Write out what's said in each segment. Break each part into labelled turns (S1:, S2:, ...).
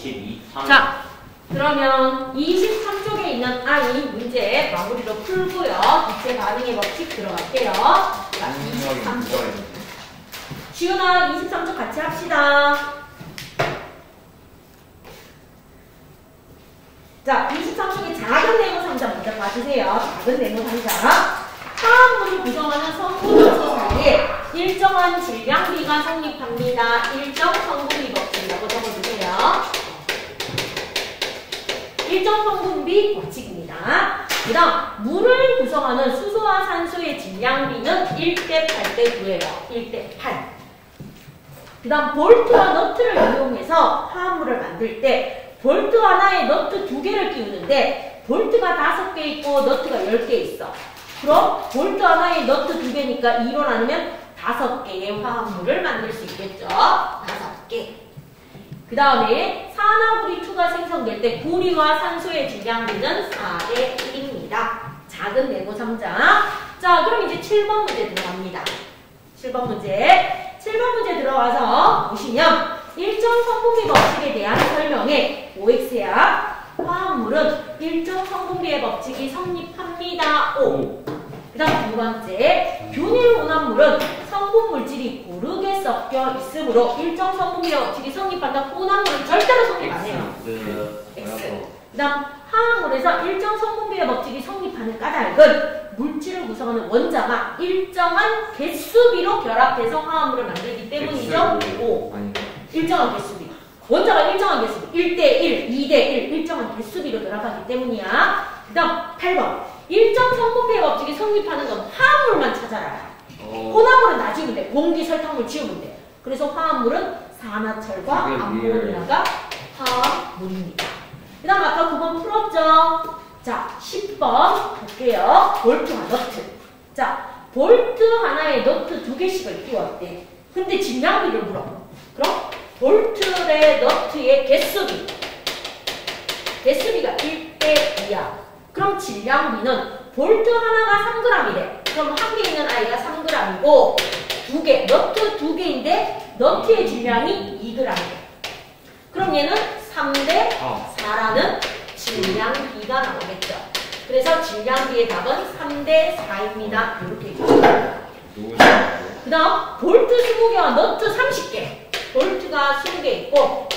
S1: 52. 3.
S2: 자, 그러면 23쪽에 있는 I 문제 마무리로 풀고요. 기체 반응의 법칙 들어갈게요. 자, 23쪽. 지훈아, 23쪽 같이 합시다. 자, 23쪽의 작은 네모 상자 먼저 봐주세요. 작은 네모 상자. 화합물을 구성하는 성분연소 사이에 일정한 질량비가 성립합니다. 일정 성분비 법칙이라고 적어주세요. 일정 성분비 법칙입니다. 그 다음 물을 구성하는 수소와 산소의 질량비는 1대 8대 9예요. 1대 8. 그 다음 볼트와 너트를 이용해서 화합물을 만들 때 볼트 하나에 너트 2개를 끼우는데 볼트가 5개 있고 너트가 10개 있어. 그럼 볼트 하나에 너트 2개니까 2로 나누면 5개의 화합물을 만들 수 있겠죠. 5개. 그 다음에 산화구리2가 생성될 때 구리와 산소의 질량비는 4대 1입니다. 작은 네모 상자. 자, 그럼 이제 7번 문제 들어갑니다. 7번 문제. 7번 문제 들어가서 보시면 일정 성분비 법칙에 대한 설명에 OX야. 화합물은 일정 성분비의 법칙이 성립합니다. O. 그 다음 두 번째, 균일 혼합물은 성분 물질이 고르게 섞여 있으므로 일정 성분비의 법칙이 성립한다. 혼합물은 절대로 성립 안 해요. X. 그 다음 화합물에서 일정 성분비의 법칙이 성립하는 까닭은 물질을 구성하는 원자가 일정한 개수비로 결합해서 화합물을 만들기 때문이죠. O. 일정한 개수비. 원자가 일정한 개수비. 1대1, 2대1 일정한 개수비로 결합하기 때문이야. 그 다음 8번. 일정 성분비의 법칙이 성립하는 건 화합물만 찾아라. 혼합물은 다 지우면 돼. 공기, 설탕물 지우면 돼. 그래서 화합물은 산화철과 암모니아가 화합물입니다. 그 다음 아까 9번 풀었죠? 자, 10번 볼게요. 볼트와 너트. 자, 볼트 하나에 너트 2개씩을 끼웠대. 근데 질량비를 물어. 그럼 볼트의 너트의 개수비. 개수비가 1대 2야. 그럼 질량비는 볼트 하나가 3g이래. 그럼 한 개 있는 아이가 3g이고 2개, 너트 2개인데 너트의 질량이 2g이래. 그럼 얘는 3대 4라는 질량비가 나오겠죠. 그래서 질량비의 답은 3대 4입니다. 이렇게 해주세요. 그 다음 볼트 20개와 너트 30개. 볼트가 20개 있고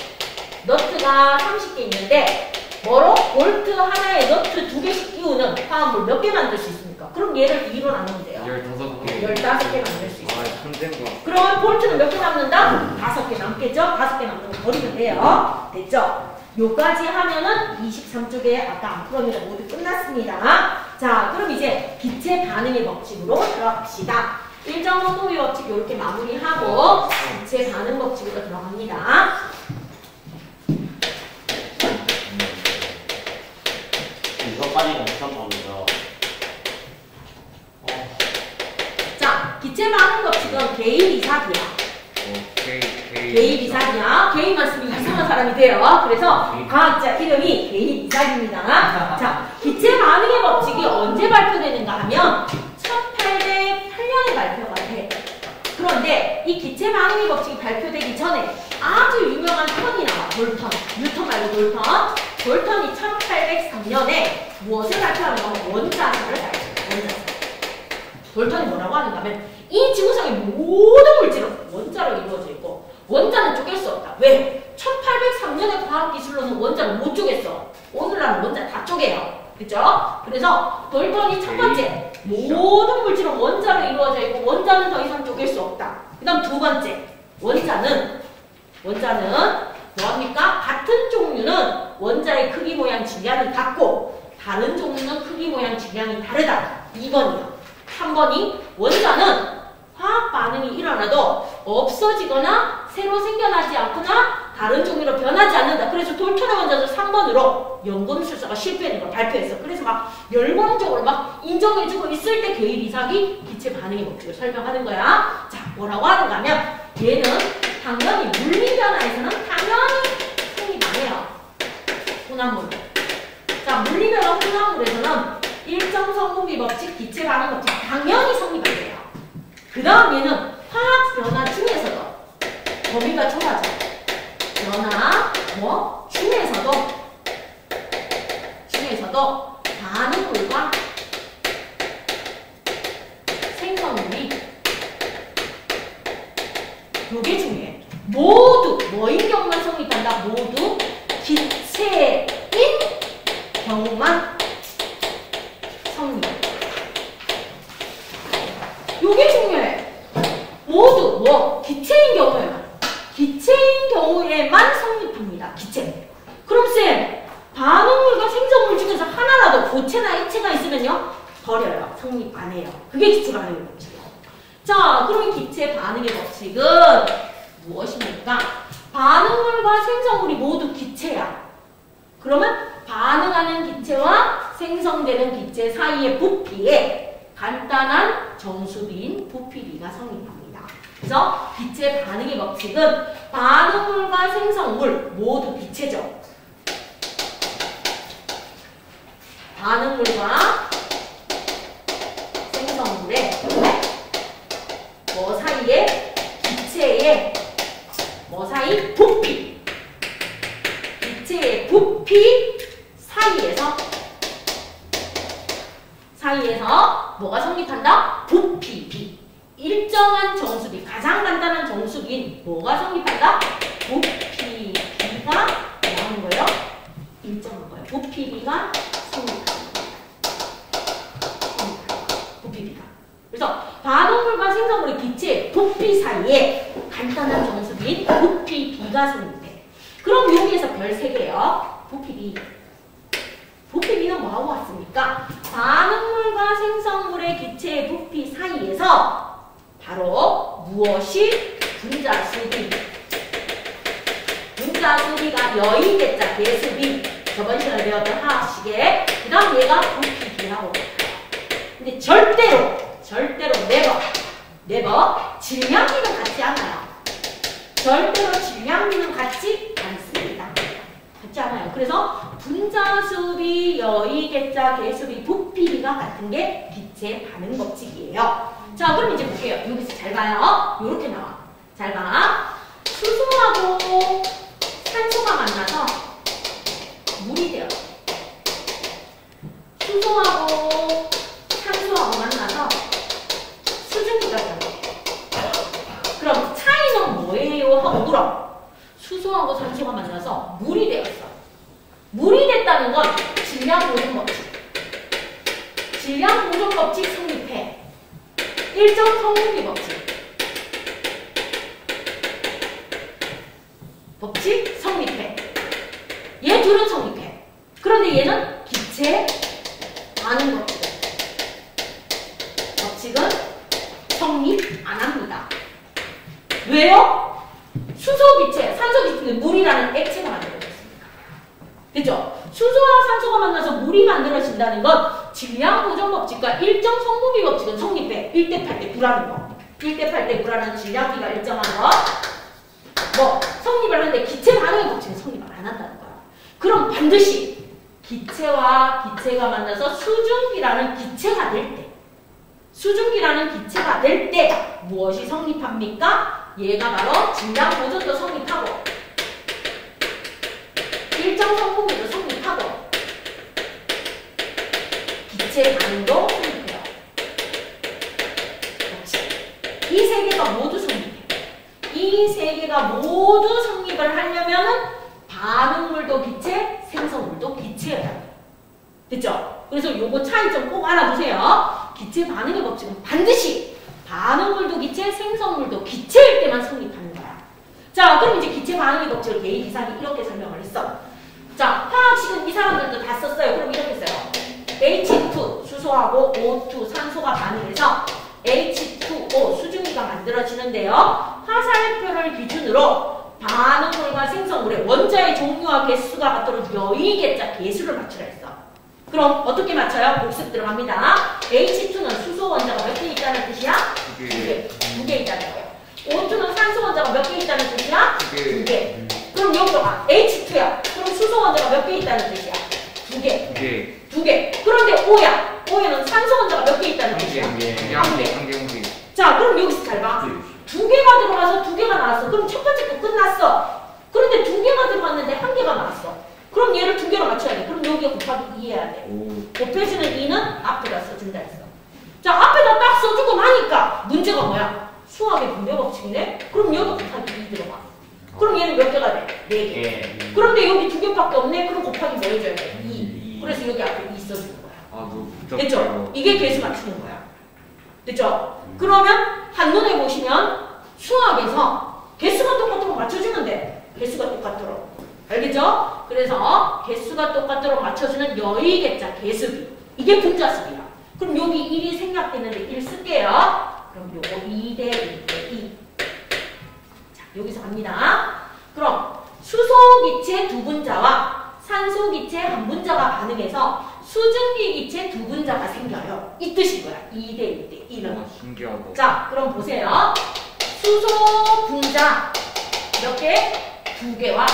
S2: 너트가 30개 있는데 뭐로? 볼트 하나에 너트 2개씩 끼우는 화합물 몇 개 만들 수 있습니까? 그럼 얘를 2로 나누면 돼요.
S1: 15개.
S2: 15개 만들 수 있어요.
S1: 천재인가?
S2: 그러면 볼트는 몇 개 남는다? 5개 남겠죠? 5개 남는 거 버리면 돼요. 됐죠? 요까지 하면은 23쪽에 아까 안 풀었는데 모두 끝났습니다. 자, 그럼 이제 기체 반응의 법칙으로 들어갑시다. 일정 성분비 법칙 이렇게 마무리하고 기체 반응 법칙으로 들어갑니다.
S1: 이거까지는 무슨 법이죠?
S2: 자, 기체 반응 법칙은 개인 이삭이야. 개인 이삭이야. 개인만 쓰면 이상한 사람이 돼요. 그래서 과학자 이름이 개인 이삭입니다. 자, 기체 반응의 법칙이 언제 발표되는가 하면 1808년에 발표가 돼. 그런데 이 기체 반응의 법칙이 발표되기 전에 아주 유명한 턴이 나와. 볼턴. 뉴턴 말고 볼턴. 볼턴이 1803년에 무엇을 발표하는가 하면 원자설을 발표해요. 원자설. 볼턴이 뭐라고 하는가 하면 이 지구상의 모든 물질은 원자로 이루어져 있고 원자는 쪼갤 수 없다. 왜? 1803년의 과학기술로는 원자를 못 쪼갰어. 오늘날은 원자 다 쪼개요. 그죠? 그래서 볼턴이 첫 번째, 모든 물질은 원자로 이루어져 있고 원자는 더 이상 쪼갤 수 없다. 그 다음 두 번째, 원자는 뭐합니까? 같은 종류는 원자의 크기, 모양, 질량이 같고 다른 종류는 크기, 모양, 질량이 다르다. 2번이요. 3번이 원자는 화학 반응이 일어나도 없어지거나 새로 생겨나지 않거나 다른 종류로 변하지 않는다. 그래서 돌턴의 원자도 3번으로 연금술사가 실패하는 걸 발표했어. 그래서 막 열광적으로 막 인정해주고 있을 때 게일 이삭이 기체 반응의 법칙을 설명하는 거야. 자, 뭐라고 하는가 하면 얘는 당연히 물리변화에서는 당연히 성립 안 해요. 혼합물. 자, 물리변화 혼합물에서는 일정 성분비 법칙, 기체 반응 법칙 당연히 성립 안 돼요. 그 다음 얘는 화학 변화 중에서도 범위가 좁아져. 변화, 뭐? 중 요게 중요해. 모두 뭐인 경우만 성립한다. 모두 기체인 경우만 성립. 요게 중요해. 모두 뭐 기체인 경우에만 성립합니다. 기체. 그럼 쌤, 반응물과 생성물 중에서 하나라도 고체나 액체가 있으면요 버려요. 성립 안 해요. 그게 기체 반응의 법칙이에요. 자, 그럼 기체 반응의 법칙은 무엇입니까? 반응물과 생성물이 모두 기체야. 그러면 반응하는 기체와 생성되는 기체 사이의 부피에 간단한 정수비인 부피비가 성립합니다. 그래서 기체 반응의 법칙은 반응물과 생성물 모두 기체죠. 반응물과 생성물의 뭐 사이에 기체의 뭐 사이? 부피. 기체의 부피 사이에서 뭐가 성립한다? 부피비. 일정한 정수비, 가장 간단한 정수비인 뭐가 성립한다? 부피비가 뭐 하는 거예요? 일정한 거예요. 부피비가 성립하는 거예요. 부피비가. 그래서 반응물과 생성물의 기체 부피 사이에 간단한 정수비인 부피비가 성립돼. 그럼 여기에서 별 3개예요. 부피비. 부피비는 뭐하고 왔습니까? 반응물과 생성물의 기체의 부피 사이에서 바로 무엇이 분자수비. 분자수비가 여의계자 개수비. 저번 시간에 배웠던 화학식에. 그 다음 얘가 부피비라고 볼게요. 근데 절대로 네버 질량비는 같지 않아요. 절대로 질량비는 같지 않습니다. 같지 않아요. 그래서 분자수비, 여의계자, 개수비, 부피비가 같은 게 기체 반응 법칙이에요. 자, 그럼 이제 볼게요. 여기서 잘 봐요. 요렇게 나와. 잘 봐. 수소하고 산소가 만나서 물이 돼요. 수소하고 산소하고 만나서 수증기가 돼요. 그럼 차이는 뭐예요? 하고 물어. 수소하고 산소가 만나서 물이 되었어. 물이 됐다는 건 질량 보존 법칙. 질량 보존 법칙 성립해. 일정 성립비 법칙 성립해. 얘 둘은 성립해. 그런데 얘는 기체 반응 법칙은 성립 안 합니다. 왜요? 수소 기체, 산소 기체는 물이라는 액체가 만들어졌습니다. 그죠? 수소와 산소가 만나서 물이 만들어진다는 건 질량 보존 법칙과 일정 성분비 법칙은 성립해. 1대 8대 9라는 거. 1대 8대 9라는 질량비가 일정한 거. 뭐 성립을 하는데 기체 반응의 법칙은 성립을 안 한다는 거야. 그럼 반드시 기체와 기체가 만나서 수증기라는 기체가 될 때 무엇이 성립합니까? 얘가 바로 질량 보존도 성립하고 일정 성분비도 성립하고 기체 반응도 성립해요. 이 3개가 모두 성립해. 이 3개가 모두 성립을 하려면은 반응물도 기체, 생성물도 기체여야 돼. 됐죠? 그래서 요거 차이점 꼭 알아두세요. 기체 반응의 법칙은 반드시 반응물도 기체, 생성물도 기체일 때만 성립하는 거야. 자, 그럼 이제 기체 반응의 법칙을 개인 이상이 이렇게 설명을 했어. 자, 화학식은 이 사람들도 다 썼어요. 그럼 이렇게 써요. H2, 수소하고 O2, 산소가 반응해서 H2O, 수증기가 만들어지는데요. 화살표를 기준으로 반응물과 생성물의 원자의 종류와 개수가 같도록 여의계자 개수를 맞추라 했어. 그럼 어떻게 맞춰요? 복습 들어갑니다. H2는 수소 원자가 몇 개 있다는 뜻이야? 2개. 2개 있다는 거예요. O2는 산소 원자가 몇 개 있다는 뜻이야? 2개. 그럼 여기가 H2야. 그럼 수소 원자가 몇 개 있다는 뜻이야? 2개. 2개. 그런데 O야. O에는 산소 원자가 몇 개 있다는 뜻이야? 1개. 자, 그럼 여기서 잘 봐. 2개가 들어가서 2개가 나왔어. 그럼 첫 번째 거 끝났어. 그런데 2개가 들어갔는데 1개가 나왔어. 그럼 얘를 2개로 맞춰야 돼. 그럼 여기에 곱하기 2 해야 돼. 곱해지는 2는 앞에다 써준다 했어. 자, 앞에다 딱 써주고 나니까 문제가 뭐야? 수학의 분배 법칙이네? 그럼 여기 곱하기 2 들어가. 그럼 얘는 몇 개가 돼? 4개. 그런데 여기 2개밖에 없네? 그럼 곱하기 뭐 해줘야 돼? 2. 그래서 여기 앞에 2 써주는 거야. 됐죠? 이게 개수 맞추는 거야. 됐죠? 그러면 한눈에 보시면 수학에서 개수가 똑같도록 맞춰주면 돼. 개수가 똑같도록. 알겠죠? 그래서 개수가 똑같도록 맞춰주는 여의개자 개수비. 이게 분자수비야. 그럼 여기 1이 생략되는데 1 쓸게요. 그럼 요거 2대 1대 2. 자, 여기서 갑니다. 그럼 수소기체 두 분자와 산소기체 한 분자가 반응해서 수증기기체 두 분자가 생겨요. 이 뜻인 거야. 2대 1대 1은.
S3: 신기하다.
S2: 자, 그럼 보세요. 수소 분자 몇 개? 2개와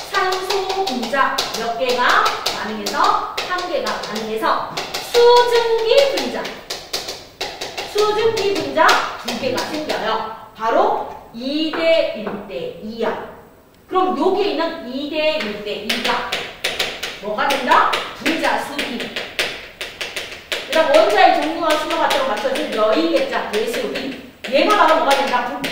S2: 산소 분자 몇 개가 반응해서 1개가 반응해서 수증기 분자 2개가 생겨요. 바로 2대 1대 2야. 그럼 여기에 있는 2대 1대 2가 뭐가 된다? 분자수비. 그 다음 원자의 종류와 수로 같도록 맞춰진 여의개자 개수비. 얘가 바로 뭐가 된다? 부피.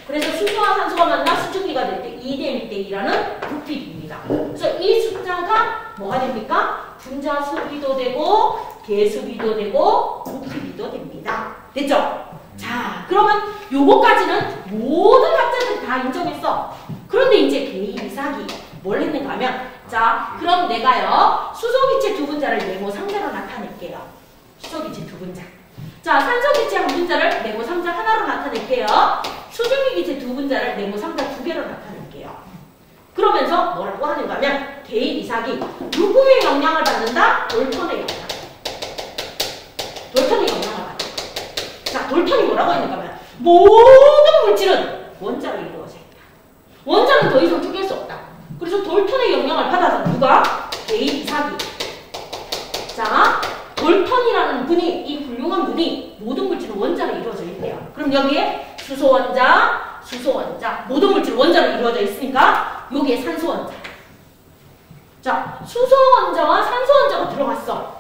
S2: 그래서 수소와 산소가 만나 수증기가 될 때 2대 1대 2라는 부피입니다. 그래서 이 숫자가 뭐가 됩니까? 분자수비도 되고 개수비도 되고 부피비도 됩니다. 됐죠? 자, 그러면 요거까지는 모든 학자들이 다 인정했어. 그런데 이제 개인 이삭이 뭘 했는가 하면, 자, 그럼 내가요 수소기체 두 분자를 네모 상자로 나타낼게요. 수소기체 두 분자. 자, 산소기체 한 분자를 네모 상자 하나로 나타낼게요. 수증기기체 두 분자를 네모 상자 2개로 나타낼게요. 그러면서 뭐라고 하는가 하면 개인 이삭이 누구의 영향을 받는다? 돌턴의 영향. 돌턴의 영향을 받는다. 자, 돌턴이 뭐라고 했는가 하면 모든 물질은 원자로 이루어져 있다. 원자는 더 이상 쪼갤 수 없다. 그래서 돌턴의 영향을 받아서 누가? 개인 이삭이. 자, 돌턴이라는 분이, 이 훌륭한 분이 모든 물질은 원자로 이루어져 있대요. 그럼 여기에 수소원자, 수소원자, 모든 물질은 원자로 이루어져 있으니까 여기에 산소원자. 자, 수소원자와 산소원자가 들어갔어.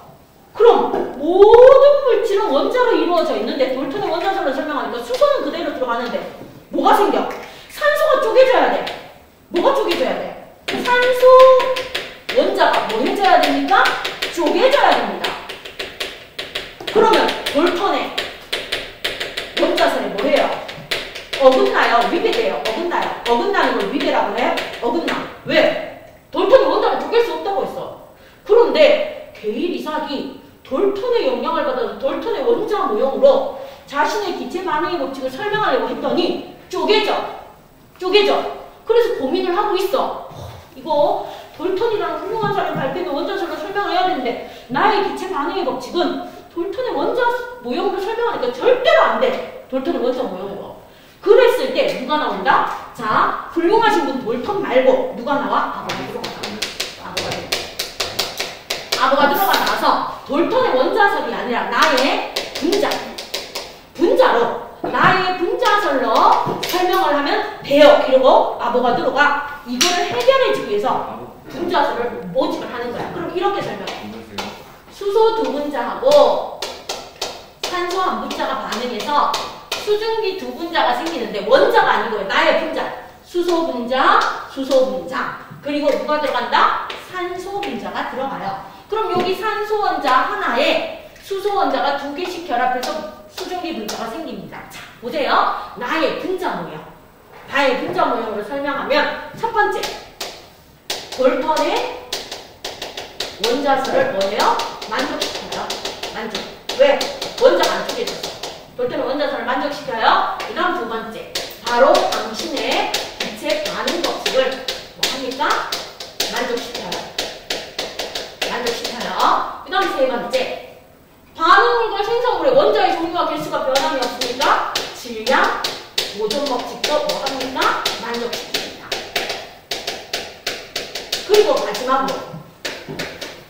S2: 그럼 모든 물질은 원자로 이루어져 있는데 돌턴의 원자설을 설명하니까 수소는 그대로 들어가는데 뭐가 생겨? 산소가 쪼개져야 돼. 뭐가 쪼개져야 돼? 산소 원자가 뭐 해줘야 됩니까? 쪼개져야 됩니다. 그러면 돌턴의 원자설이 뭐예요? 어긋나요? 위배돼요? 어긋나요? 어긋나는 걸 위배라고 해요? 어긋나. 왜? 돌턴이 원자를 쪼갤 수 없다고 했어. 그런데 게일 이삭이 돌턴의 영향을 받아서 돌턴의 원자 모형으로 자신의 기체 반응의 법칙을 설명하려고 했더니 쪼개져. 그래서 고민을 하고 있어. 이거 돌턴이라는 훌륭한 사람이 발표된 원자설로 설명을 해야 되는데 나의 기체 반응의 법칙은 돌턴의 원자 모형으로 설명하니까 절대로 안 돼. 돌턴의 원자 모형으로. 그랬을 때 누가 나온다? 자, 훌륭하신 분 돌턴 말고 누가 나와? 아보가드로가 나와서 돌턴의 원자설이 아니라 나의 분자로 나의 분자설로 설명을 하면 돼요. 그리고 아보가드로가 이거를 해결해주기 위해서 분자설을 모집을 하는 거야. 그럼 이렇게 설명해. 수소 두 분자하고 산소 한 분자가 반응해서 수증기 두 분자가 생기는데 원자가 아니고요. 나의 분자. 수소 분자. 그리고 누가 들어간다? 산소 분자가 들어가요. 그럼 여기 산소 원자 하나에 수소 원자가 2개씩 결합해서 수증기 분자가 생깁니다. 자, 보세요. 나의 분자 모형으로 설명하면 첫 번째, 돌턴의 원자설을 뭐예요? 만족시켜요. 왜? 원자가 안 쪼개졌어. 돌턴의 원자설을 만족시켜요. 그 다음 두 번째, 바로 당신의 기체 반응 법칙을 뭐 합니까? 만족시켜요. 그 다음 세 번째, 반응물과 생성물의 원자의 종류와 개수가 변함이 없으니까 질량, 보존 법칙도 뭐 합니까? 만족시킵니다. 그리고 마지막으로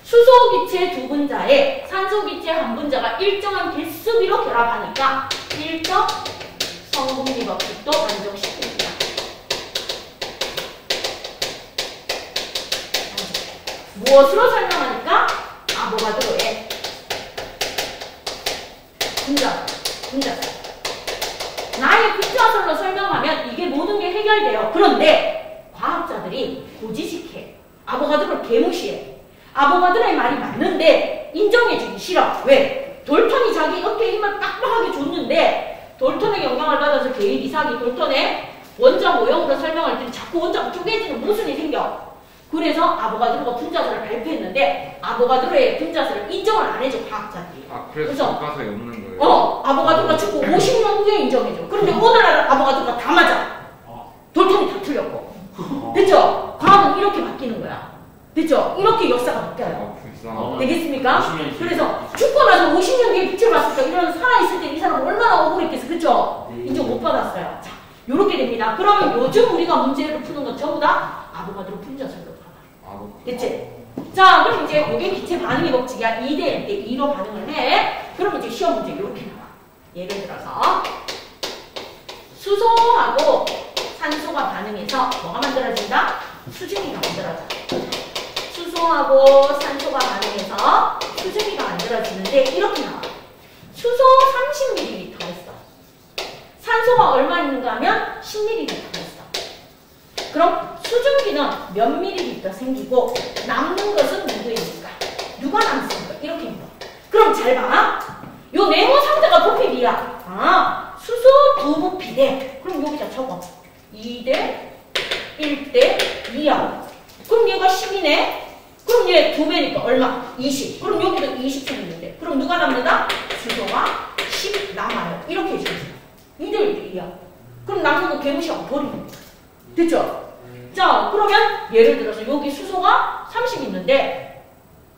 S2: 수소기체 두 분자에 산소기체 한 분자가 일정한 개수비로 결합하니까 일정 성분비 법칙도 만족시킵니다. 무엇으로 설명하니까? 아보가드로의 분자설. 분자설로 설명하면 이게 모든 게 해결돼요. 그런데 과학자들이 고지식해. 아보가드로를 개무시해. 아보가드로의 말이 맞는데 인정해주기 싫어. 왜? 돌턴이 자기 어깨에 힘을 빡빡하게 줬는데 돌턴의 영향을 받아서 개인 이삭이 돌턴의 원자 모형으로 설명할 때 자꾸 원자가 쪼개지는 모순이 생겨. 그래서 아보가드로가 분자설을 발표했는데 아보가드로의 분자설을 인정을 안 해줘 과학자들이.
S3: 아 그래서 교과서에 없는 거예요?
S2: 아보가드로가 죽고 50년 후에 인정해줘. 그런데 오늘날 아보가드로가 다 맞아. 돌턴이 다 틀렸고. 됐죠? 과학은 이렇게 바뀌는 거야. 됐죠? 이렇게 역사가 바뀌어요.
S3: 아 불쌍하다.
S2: 되겠습니까?
S1: 50년
S2: 그래서 죽고 나서 50년 뒤에 빛을 봤을 때 이런 살아있을 때 이 사람 얼마나 억울했겠어. 그쵸? 인정 못 받았어요. 자, 요렇게 됩니다. 그러면 요즘 우리가 문제를 푸는 건 전부 다 아보가드로 분자설로 가봐. 됐지? 자, 그럼 이제 이게 기체 반응의 법칙이야. 2대 1대 2로 반응을 해. 그럼 이제 시험 문제 이렇게 나와. 예를 들어서 수소하고 산소가 반응해서 뭐가 만들어진다? 수증기가 만들어져. 수소하고 산소가 반응해서 수증기가 만들어지는데 이렇게 나와. 수소 30ml 했어. 산소가 얼마 있는가 하면 10ml 했어. 그럼 수증기는 몇 ml 생기고 남는 것은 누구입니까? 누가 남습니까? 이렇게 물어. 그럼 잘 봐. 요 네모 상자가 부피비야. 수소 두 부피대. 그럼 여기다 적어. 2대 1대 2야. 그럼 얘가 10이네. 그럼 얘 2배니까 얼마? 20. 그럼 여기도 20 생기는데. 그럼 누가 남는다? 수소가 10 남아요. 이렇게 해주세요. 2대 1대 2야. 그럼 남는 거 개무시하고 버리는 거야. 됐죠? 자, 그러면 예를 들어서 여기 수소가 30 있는데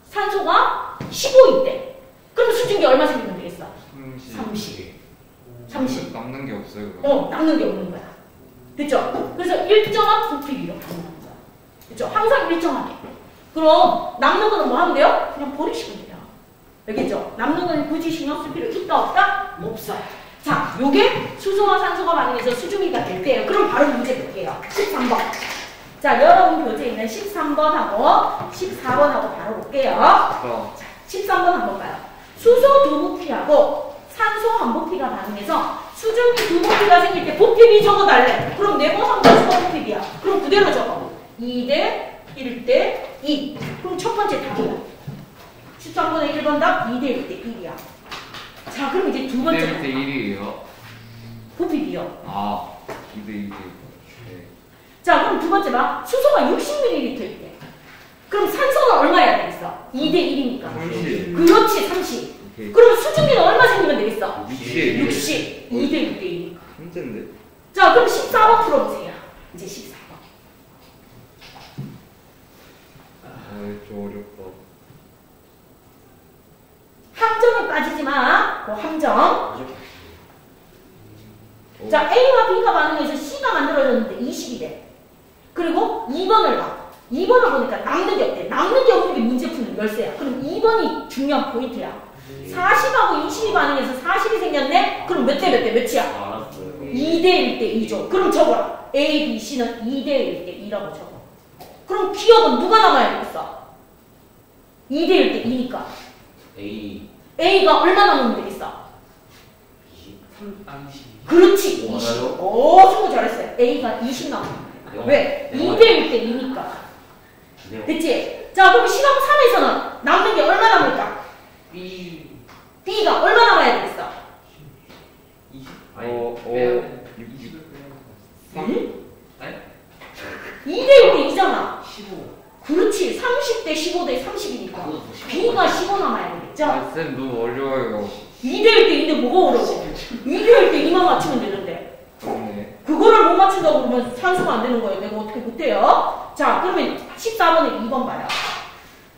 S2: 산소가 15 있대. 그럼 수증기 얼마 생기면 되겠어? 30.
S3: 남는 게 없어요. 그럼.
S2: 남는 게 없는 거야. 됐죠? 그래서 일정한 부피비로 가는 거야. 됐죠? 항상 일정하게. 그럼 남는 거는 뭐 하면 돼요? 그냥 버리시면 돼요. 알겠죠? 남는 거는 굳이 신경 쓸 필요 있다 없다? 없어요. 자, 요게 수소와 산소가 반응해서 수증기가 될 때예요. 그럼 바로 문제 볼게요. 13번. 자, 여러분 교재에 있는 13번하고 14번하고 바로 볼게요. 자, 13번 한번 봐요. 수소 두 부피하고 산소 한 부피가 반응해서 수증기 두 부피가 생길 때 부피비 적어달래. 그럼 네모상자 수소 부피비야. 그럼 그대로 적어. 2대 1대 2. 그럼 첫 번째 답이야. 13번의 1번 답 2대 1대 1이야. 자, 그럼 이제 두 번째
S3: 2대 1이에요?
S2: 부피비요.
S3: 2대 1대 1. 네.
S2: 자, 그럼 두 번째 봐. 수소가 60ml 있대. 그럼 산소는 얼마야 되겠어? 2대 1이니까.
S3: 30.
S2: 그렇지, 30.
S3: 오케이.
S2: 그럼 수증기는 얼마 생기면 되겠어?
S3: 60.
S2: 60. 2대 1대 2.
S3: 문제인데?
S2: 자, 그럼 14번 풀어보세요. 이제 14번.
S3: 좀 어렵다.
S2: 함정에 빠지지 마. 그 함정. 자, A와 B가 반응해서 C가 만들어졌는데 20이래. 그리고 2번을 봐. 2번을 보니까 남는 게 없대. 남는 게 없는 게 문제 푸는 열쇠야. 그럼 2번이 중요한 포인트야. 40하고 20이 반응해서 40이 생겼네? 그럼 몇 대 몇이야?
S1: 알았어요.
S2: 2대 1대 2죠. 그럼 적어라. A, B, C는 2대 1대 2라고 적어. 그럼 기억은 누가 남아야 되겠어? 2대 1대 2니까. A가 얼마 남으면 되겠어?
S1: 20.
S2: 그렇지.
S1: 오,
S2: 20.
S1: 맞아요?
S2: 오, 수고 잘했어요. A가 20 남아. 왜? 2대 1대 2니까. 됐지? 자, 그럼 시험 3에서는 남는 게 얼마 남을까? B가 얼마 남아야 되겠어?
S1: 20.
S2: 2대 1대 2잖아.
S1: 15.
S2: 그렇지. 30대 15대 30이니까. B가 15 남아야 되겠죠?
S3: 쌤 너무 어려워요.
S2: 2대 1대 2인데 뭐가 어려워? 2대 1대 2만 맞추면 되는데.
S3: 그렇네.
S2: 그거를 못 맞춘다고 그러면 산수가 안 되는 거예요. 내가 어떻게 못해요? 자, 그러면 14번에 2번 봐요.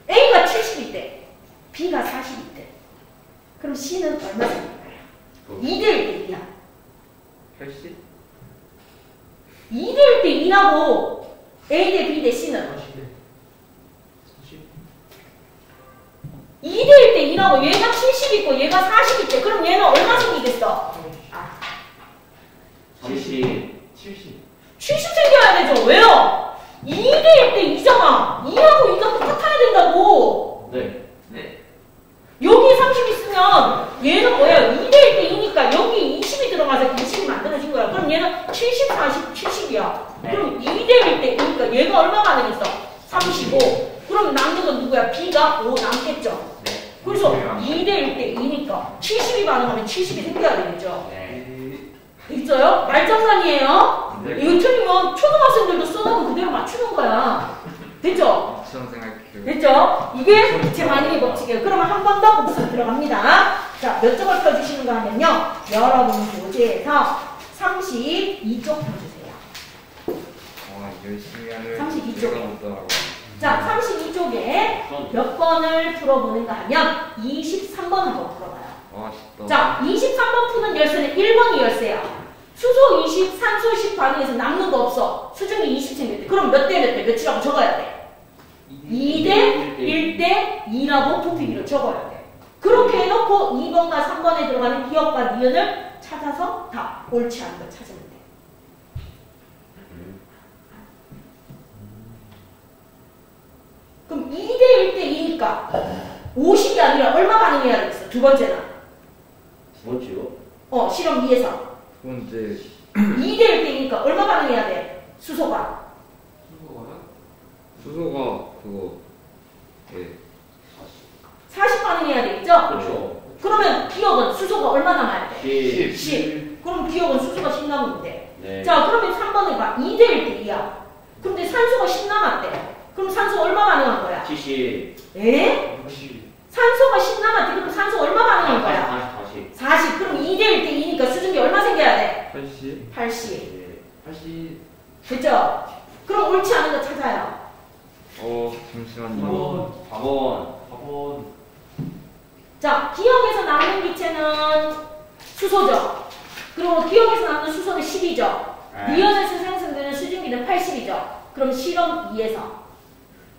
S2: A가 70이대. B가 40이대. 그럼 C는 얼마 생길까요? 2대 1대 2야.
S3: 80?
S2: 2대 1대 2라고 A 대 B 대 C는 2대 1대 2라고 얘가 70 있고 얘가 40 있대. 그럼 얘는 얼마 생기겠어?
S1: 70.
S2: 70 생겨야 되죠. 왜요? 2대 1대 2잖아. 2하고 2가 똑같아야 된다고.
S1: 네.
S2: 여기 30 있으면 얘는 뭐야? 2대 1대 2니까 여기 20이 들어가서 20이 만들어진 거야. 그럼 얘는 70, 40, 70이야. 그럼 2대 1대 2니까 얘가 얼마 가능했어? 35. 그럼 남는 건 누구야? B가 5 남겠죠?
S1: 네.
S2: 그래서 2대 1대 2니까 70이 반응하면 70이 생겨야 되겠죠?
S1: 네.
S2: 있어요? 말장난이에요?
S3: 네.
S2: 이거 틀리면 초등학생들도 써놓으면 그대로 맞추는 거야. 됐죠?
S3: 처음 생각해요.
S2: 됐죠? 이게 기체 반응의 법칙이에요. 그러면 한 번 더 복습 들어갑니다. 자, 몇 쪽을 펴주시는가 하면요. 여러분 교재에서 32쪽 펴주세요.
S3: 열심히 하는
S2: 32
S3: 내가
S2: 쪽에.
S3: 못더라고.
S2: 자, 32쪽에 몇 번을 풀어보는가 하면 23번 한번 풀어봐요.
S3: 쉽다.
S2: 자, 23번 푸는 열쇠는 1번이 열쇠야. 수소 20, 산소 10 반응해서 남는 거 없어. 수증기 20 생겼대. 그럼 몇 대 몇 대 몇이라고 적어야 돼? 2대 1대 2라고 부피비를 적어야 돼. 그렇게 해놓고 2번과 3번에 들어가는 기억과 니은을 찾아서 답, 옳지 않은 걸 찾으면 돼. 그럼 2대 1대 2니까 50이 아니라 얼마 반응해야 되겠어? 두 번째는.
S1: 두 번째요?
S2: 실험 2에서.
S3: 두 번째
S2: 2대 1대 2니까 얼마 반응해야 돼? 수소가.
S3: 수소가 그거
S2: 40 반응해야 되겠죠?
S1: 그렇죠.
S2: 그러면 기억은 수소가 얼마 남아야 돼?
S1: 10.
S2: 10. 그럼 기억은 수소가 10 남으면 돼.
S1: 네.
S2: 자, 그러면 3번을 봐. 2대 1대 2야. 근데 산소가 10 남았대. 그럼 산소 얼마 반응한 거야?
S1: 70.
S2: 에? 산소가 10 남았대. 그럼 산소 얼마 반응한 거야?
S1: 40.
S2: 40. 그럼 2대 1대 2니까 수증기 얼마 생겨야 돼?
S3: 80.
S2: 80.
S1: 네.
S3: 80.
S2: 됐죠? 그럼 옳지 않은 거 찾아요.
S3: 잠시만요.
S1: 4번.
S2: 자, 기억에서 남는 기체는 수소죠. 그리고 기억에서 남는 수소는 10이죠. 니온에서 생성되는 수증기는 80이죠. 그럼 실험 2에서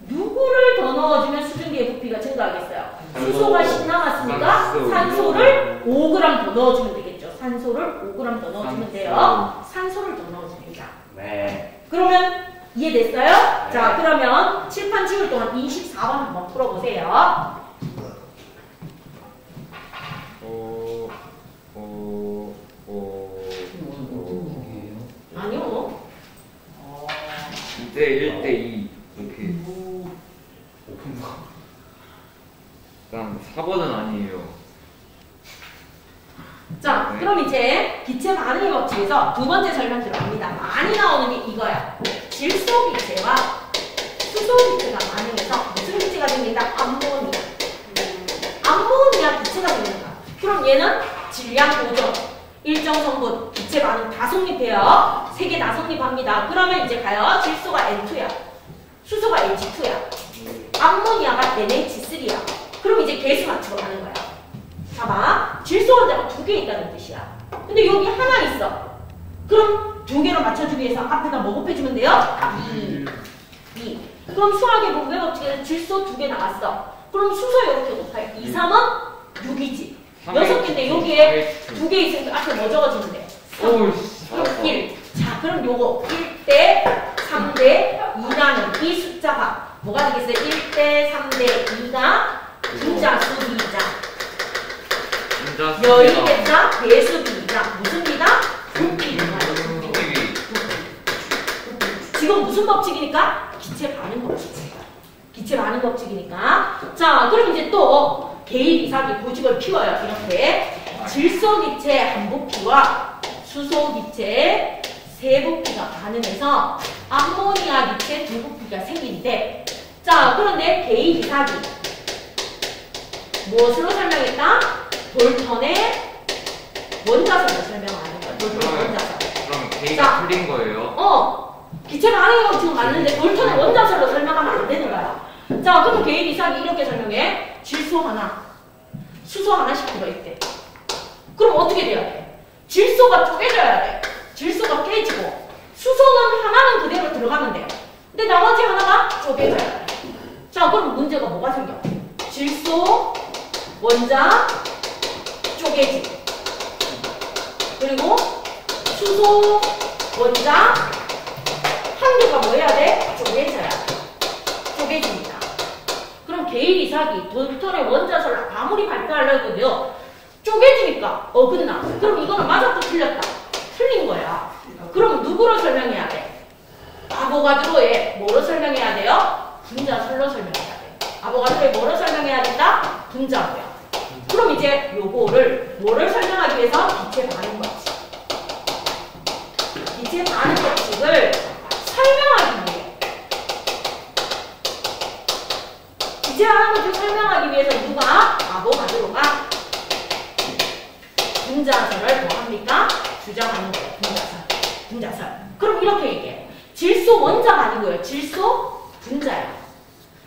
S2: 누구를 더 넣어주면 수증기의 부피가 증가하겠어요? 수소가 10 남았으니까 산소를 5g 더 넣어주면 되겠죠. 산소를 5g 더 넣어주면 돼요. 산소를 더 넣어줍니다.
S1: 네.
S2: 그러면 이해됐어요? 자, 그러면 칠판 지울 동안 24번 한번 풀어보세요. 아니요.
S3: 2대 1대 2 이렇게. 일단 4번은 아니에요.
S2: 자, 그럼 이제 기체 반응의 법칙에서 두 번째 설명 들어갑니다. 많이 나오는 게 이거야. 질소 기체와 수소 기체가 반응해서 무슨 기체가 생긴다? 암모니아. 암모니아 기체가 생긴다. 그럼 얘는 질량 보존, 일정 성분, 기체 반응 다 성립해요. 3개 다 성립합니다. 그러면 이제 가요. 질소가 N2야. 수소가 H2야. 암모니아가 NH3야. 그럼 이제 개수 맞추고 가는 거야. 봐봐. 질소 원자가 2개 있다는 뜻이야. 근데 여기 하나 있어. 그럼 2개로 맞춰주기 위해서 앞에다 뭐 곱해주면 돼요? 2. 그럼 수학의 분배 법칙에는 질소 2개 나왔어. 그럼 수소 이렇게 곱해. 2, 3은 6이지. 6개인데 여기에 2개 있으니까 앞에 뭐 적어주면 돼? 3. 그럼 1. 자, 그럼 요거 1대 3대 2라는 이 숫자가 뭐가 되겠어요? 1대 3대 2가 부자수 비자. 여의계자, 배수비자. 무슨 비다? 부피비자. 지금 무슨 법칙이니까? 기체 반응 법칙이야. 기체 반응 법칙이니까. 자, 그럼 이제 또 개입 이삭이 고집을 피워요. 이렇게 질소 기체 한 부피와 수소 기체 세 부피가 반응해서 암모니아 기체 두 부피가 생긴대. 자, 그런데 개입 이삭이 무엇으로 설명했다? 돌턴의 원자석을 설명하는 거야. 돌턴의 원자석.
S3: 그럼 개가 틀린 거예요?
S2: 기체 반응의 법칙은 맞는데 돌턴의 원자석으로 설명하면 안 되는 거야. 자, 그럼 개입 이삭이 이렇게 설명해. 질소 하나, 수소 하나씩 들어있대. 그럼 어떻게 돼야 돼? 질소가 쪼개져야 돼. 질소가 깨지고 수소는 하나는 그대로 들어가면 돼요. 근데 나머지 하나가 쪼개져야 돼. 자, 그럼 문제가 뭐가 생겨? 질소, 원자, 쪼개지. 그리고 수소, 원자, 한 개가 뭐 해야 돼? 쪼개져야 돼. 쪼개집니다. 그럼 개입 이삭이 돌턴의 원자설을 아무리 발표하려고 해도 쪼개지니까 어긋나. 그럼 이거는 맞았다 틀렸다. 틀린 거야. 그럼 누구로 설명해야 돼? 아보가드로의 뭐로 설명해야 돼요? 분자설로 설명해야 돼. 아보가드로의 뭐로 설명해야 된다? 분자고요. 그럼 이제 요거를 뭐를 설명하기 위해서 기체 반응 법칙. 기체 반응 법칙을 설명하기 위해. 기체 반응 법칙을 설명하기 위해서 누가? 아보가드로가 분자설을 뭐 합니까? 주장하는 거예요. 분자설. 그럼 이렇게 얘기해. 질소 원자가 아니고요. 질소 분자예요.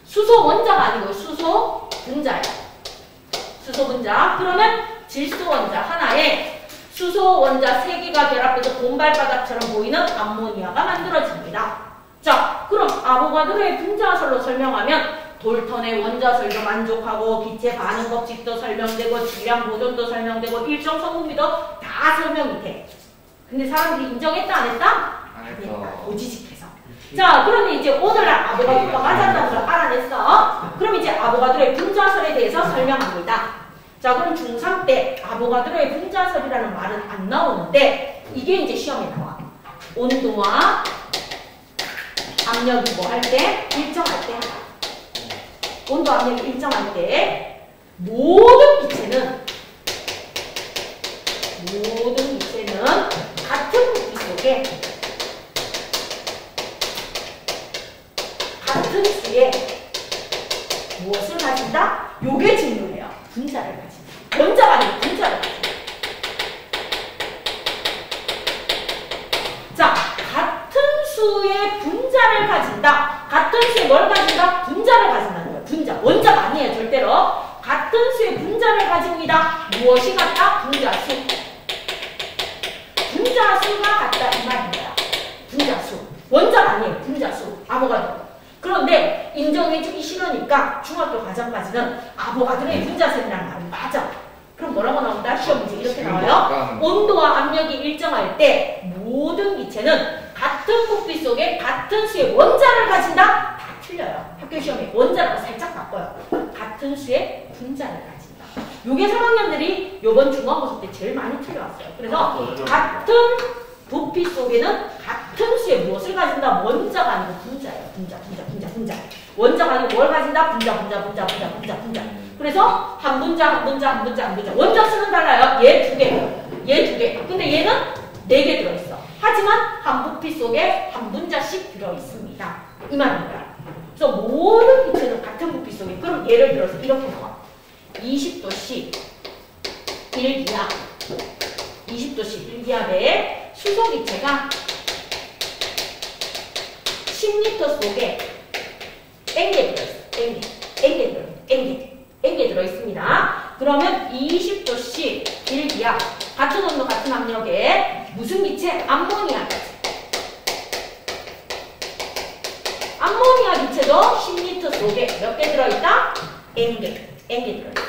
S2: 수소 원자가 아니고요. 수소 분자예요. 수소 분자. 그러면 질소 원자 하나에 수소 원자 3개가 결합해서 곰발바닥처럼 보이는 암모니아가 만들어집니다. 자, 그럼 아보가드로의 분자설로 설명하면 돌턴의 원자설도 만족하고 기체 반응 법칙도 설명되고 질량 보존도 설명되고 일정 성분비도 다 설명이 돼. 근데 사람들이 인정했다 안 했다?
S3: 안 했다.
S2: 고지식해서. 자, 그러면 이제 오늘 아보가드로가 맞았다는 걸 알아냈어. 그럼 이제 아보가드로의 분자설에 대해서 설명합니다. 자, 그럼 중3 때 아보가드로의 분자설이라는 말은 안 나오는데 이게 이제 시험에 나와. 온도와 압력이 뭐 할 때? 일정할 때 하다. 온도 압력이 일정할 때 모든 기체는 같은 부피 속에 같은 수의 무엇을 가진다? 요게 중요해요. 분자를 가진다. 원자가 아니고 분자를 가진다. 자, 같은 수의 분자를 가진다. 같은 수의 뭘 가진다? 분자를 가진다는 거예요. 분자. 원자가 아니에요. 절대로. 같은 수의 분자를 가집니다. 무엇이 같다? 분자수. 분자수가 같다 이 말입니다. 분자수. 원자가 아니에요. 분자수. 아보가드로. 그런데 인정해주기 싫으니까 중학교 과정까지는 아보가드로의 분자설이라는 말은 맞아. 그럼 뭐라고 나온다? 시험 문제 이렇게 나와요. 온도와 압력이 일정할 때 모든 기체는 같은 부피 속에 같은 수의 원자를 가진다? 다 틀려요. 학교 시험에 원자라고 살짝 바꿔요. 같은 수의 분자를 가진다. 요게 3학년들이 요번 중간고사 때 제일 많이 틀려왔어요. 그래서 같은 부피 속에는 같은 수의 무엇을 가진다? 원자가 아니고 분자예요. 분자. 원자가 아니고 뭘 가진다? 분자. 그래서 한 분자. 원자 수는 달라요. 얘 두 개. 근데 얘는 4개 들어있어. 하지만 한 부피 속에 한 분자씩 들어있습니다. 이 말입니다. 그래서 모든 기체는 같은 부피 속에. 그럼 예를 들어서 이렇게 나와. 20도씨 1기압. 20도씨 1기압에 수소기체가 10리터 속에 N개 들어있어. N개 들어있습니다. 그러면 20도씨 1기압 같은 온도 같은 압력에 무슨 기체? 암모니아 기체. 암모니아 기체도 10리터 속에 몇 개 들어있다? N개 들어있다.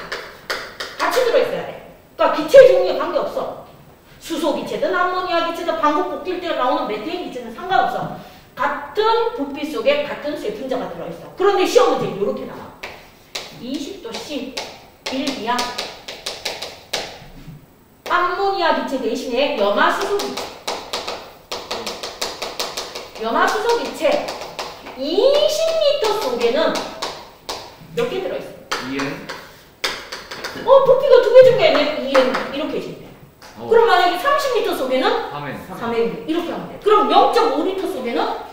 S2: 같이 들어있어야 돼. 그러니까 기체 종류에 관계없어. 수소 기체든 암모니아 기체든 방구 볶일 때 나오는 메테인 기체는 상관없어. 같은 부피 속에 같은 수의 분자가 들어있어. 그런데 시험 문제 이렇게 나와. 20도씨 1기압 암모니아 기체 대신에 염화수소 기체 20리터 속에는 몇 개 들어있어?
S3: 2N?
S2: 부피가 2개 중에 2N 이렇게 해주면 돼. 그럼 만약에 30리터 속에는 3N 이렇게 하면 돼. 그럼 0.5리터 속에는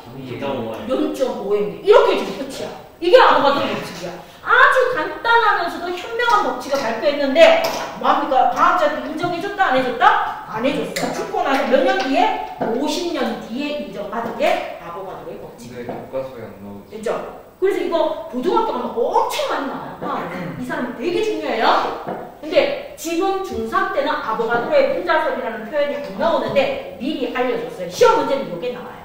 S2: 0.5N 이렇게 해주면 끝이야. 이게 아보가드로 법칙이야. 아주 간단하면서도 현명한 법칙을 발표했는데 뭐합니까? 과학자들이 인정해줬다 안 해줬다? 안 해줬어. 죽고 나서 몇 년 뒤에? 50년 뒤에 인정받은 게 아보가드로의 법칙.
S3: 네, 교과서에 안 나오죠.
S2: 됐죠? 그래서 이거 고등학교 가면 엄청 많이 나와요. 이 사람이 되게 중요해요. 근데 지금 중3 때는 아보가드로의 분자설이라는 표현이 안 나오는데 미리 알려줬어요. 시험 문제는 이게 나와요.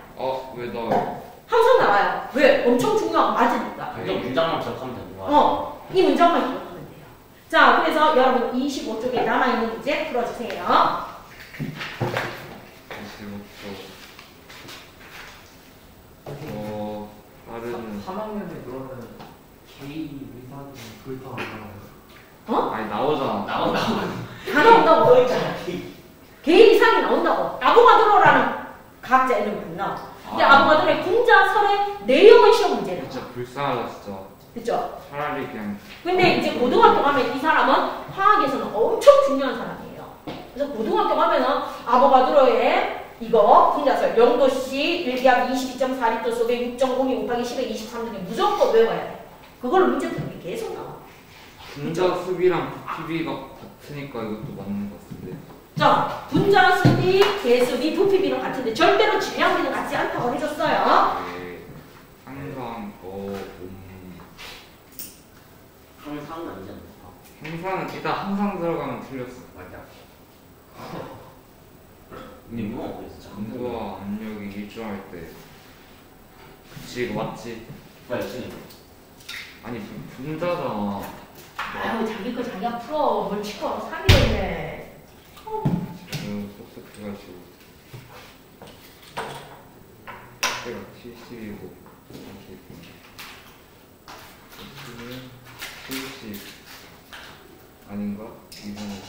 S3: 왜 나와요?
S2: 항상 나와요. 왜? 엄청 중요한 거 맞으니까.
S1: 문장만 기억하면 되는 거야.
S2: 이 문장만 기억하면 돼요. 자, 그래서 여러분 25쪽에 남아있는 문제 풀어주세요.
S3: 25쪽. 다른
S4: 3학년에 그러면 K 의사는 불터 안 나와요?
S3: 아니 나오잖아.
S2: 다 나온다고. 개인 이상이 나온다고. 아보가드로라는 각자 이름을 안 나와. 근데 아보가드로의 분자설의 내용은 시험 문제는.
S3: 진짜 불쌍하다 진짜.
S2: 그쵸?
S3: 차라리 그냥.
S2: 근데 이제 고등학교 가면 이 사람은 화학에서는 엄청 중요한 사람이에요. 그래서 고등학교 가면은 아보가드로의 이거 분자설 0도씨 1기압 22.4리터 속에 6.02 곱하기 10에 23등에 무조건 외워야 돼. 그걸로 문제 푸는 게 계속 나와.
S3: 분자 수비랑 부피비가 같으니까 이것도 맞는 것 같은데.
S2: 자, 분자 수비, 개수비, 부피비는 같은데 절대로 질량비는 같지 않다고 해줬어요.
S3: 네. 항상
S1: 항상은 아니잖아.
S3: 항상은 일단 항상 들어가면 틀렸어.
S1: 맞아. 민구가 그랬어.
S3: 전도와 압력이 일정할 때. 그치 이거 맞지?
S1: 맞지.
S3: 아니 분자잖아.
S2: 아유, 자기 거 자기가 풀어. 뭘 치고 사기겠네.
S3: 쏙쏙해가지고 때가 70이고 70 아닌가? 이거는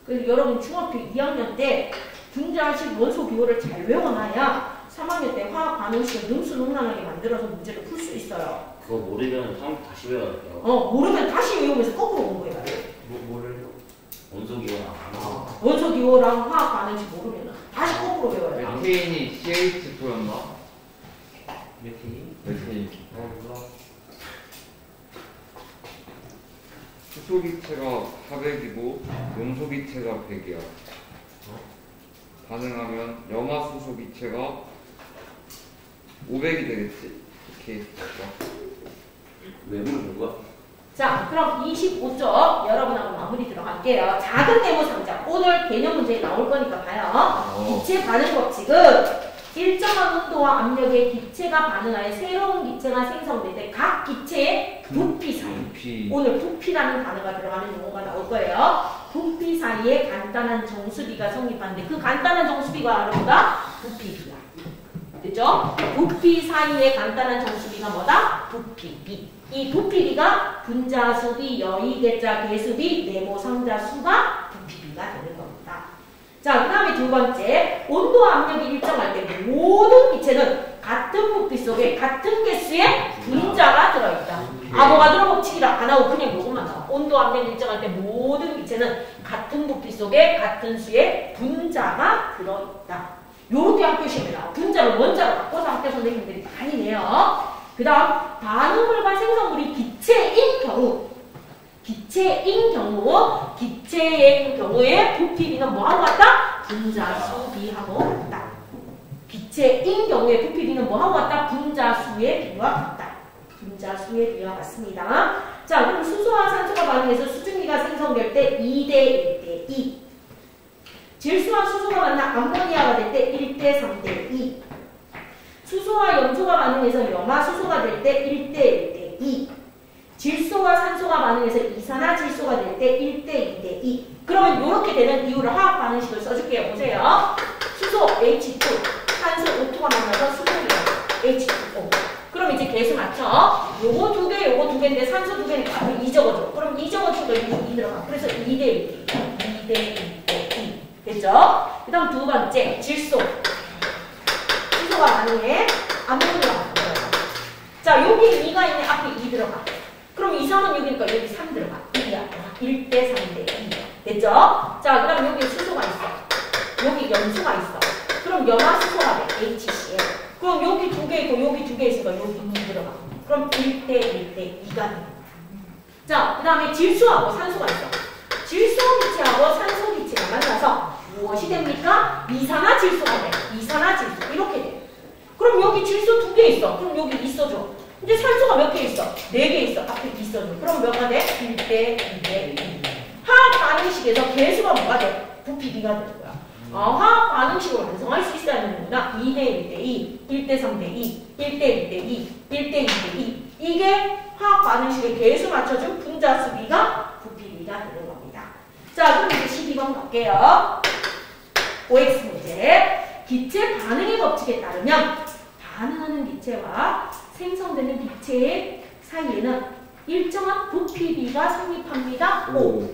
S2: 그래서 여러분 중학교 2학년 때 분자식 원소 기호를 잘 외워놔야 3학년 때 화학 반응식을 능수능란하게 만들어서 문제를 풀 수 있어요.
S1: 그거 모르면 다시 외워야 돼요.
S2: 모르면 다시 외우면서 거꾸로 공부해야 돼.
S4: 뭐를?
S1: 원소기호나.
S2: 원소 기호랑 화학 반응식 모르면 다시 거꾸로 외워야 돼.
S3: 메테인이 CH4였나?
S4: 메테인?
S3: 메테인.
S4: 몰라.
S3: 수소기체가 400이고 염소기체가 100이야. 반응하면 염화수소기체가 500이 되겠지. 이렇게
S1: 왜 물어본 거야?
S2: 자, 그럼 25쪽 여러분하고 마무리 들어갈게요. 작은 네모 상자. 오늘 개념 문제에 나올 거니까 봐요. 기체 반응 법칙은 일정한 온도와 압력의 기체가 반응하여 새로운 기체가 생성될 때 각 기체의 부피 사이.
S3: 부피.
S2: 오늘 부피라는 단어가 들어가는 용어가 나올 거예요. 부피 사이에 간단한 정수비가 성립하는데 그 간단한 정수비가 뭐다? 부피비야. 그죠? 부피 사이에 간단한 정수비가 뭐다? 부피비. 이 부피비가 분자수비, 여의계자, 개수비, 네모상자 수가 부피비가 되는 겁니다. 자, 그 다음에 두 번째, 온도와 압력이 일정할 때 모든 기체는 같은 부피 속에 같은 개수의 분자가 들어있다. 아보가드로 법칙이라 안 하고 그냥 요것만 나와. 온도와 압력이 일정할 때 모든 기체는 같은 부피 속에 같은 수의 분자가 들어있다. 요렇게 학교 시험에 나와. 분자를 원자로 바꿔서 학교 선생님들이 많이 내요. 그 다음, 반응물과 생성물이 기체인 경우에 부피비는 뭐하고 같다? 분자수비하고 같다. 기체인 경우에 부피비는 뭐하고 같다? 분자수의 비와 같다. 분자수의 비와 같습니다. 자, 그럼 수소와 산소가 반응해서 수증기가 생성될 때 2대 1대 2. 질소와 수소가 만나 암모니아가 될 때 1대 3대 2. 수소와 염소가 반응해서 염화수소가 될 때 1대 1대 2. 질소와 산소가 반응해서 이산화질소가 될 때 1대 2대 2. 그러면 이렇게 되는 이유를 화학 반응식을 써줄게요. 보세요. 수소 H2, 산소 O2가 만나서 수소가 H2O. 그럼 이제 개수 맞죠? 요거 두 개, 요거 두 개인데 산소 두 개니까 앞에 2 적어줘. 그럼 2 적어주고 여기 2 들어가. 그래서 2대 1대 2대 1대 2. 됐죠? 그 다음 두 번째, 질소. 수소가 반응해 암모니아가 들어가. 자, 여기 2가 있네. 앞에 2 들어가. 그럼 이산은 여기니까 여기 3 들어가. 2야. 1대 3대 2. 됐죠? 자, 그 다음 여기 수소가 있어. 여기 염소가 있어. 그럼 염화수소가 돼. HCl. 그럼 여기 두 개 있고 여기 두 개 있으니까 여기 2 들어가. 그럼 1대 1대 2가 돼. 자, 그 다음에 질소하고 산소가 있어. 질소 기체하고 산소 기체가 만나서 무엇이 됩니까? 이산화질소가 돼. 이산화질소. 이렇게 돼. 그럼 여기 질소 두 개 있어. 그럼 여기 있어줘. 이제 산소가 몇 개 있어? 4개 있어. 앞에 있어줘. 그럼 몇가 돼? 1대 2대 2. 화학 반응식에서 개수가 뭐가 돼? 부피비가 되는 거야. 화학 반응식을 완성할 수 있어야 되는구나. 2대 1대 2, 1대 3대 2, 1대 1대 2, 1대 2대 2. 이게 화학 반응식의 개수 맞춰준 분자 수비가 시험 갈게요. OX 문제. 기체 반응의 법칙에 따르면 반응하는 기체와 생성되는 기체 사이에는 일정한 부피비가 성립합니다. O.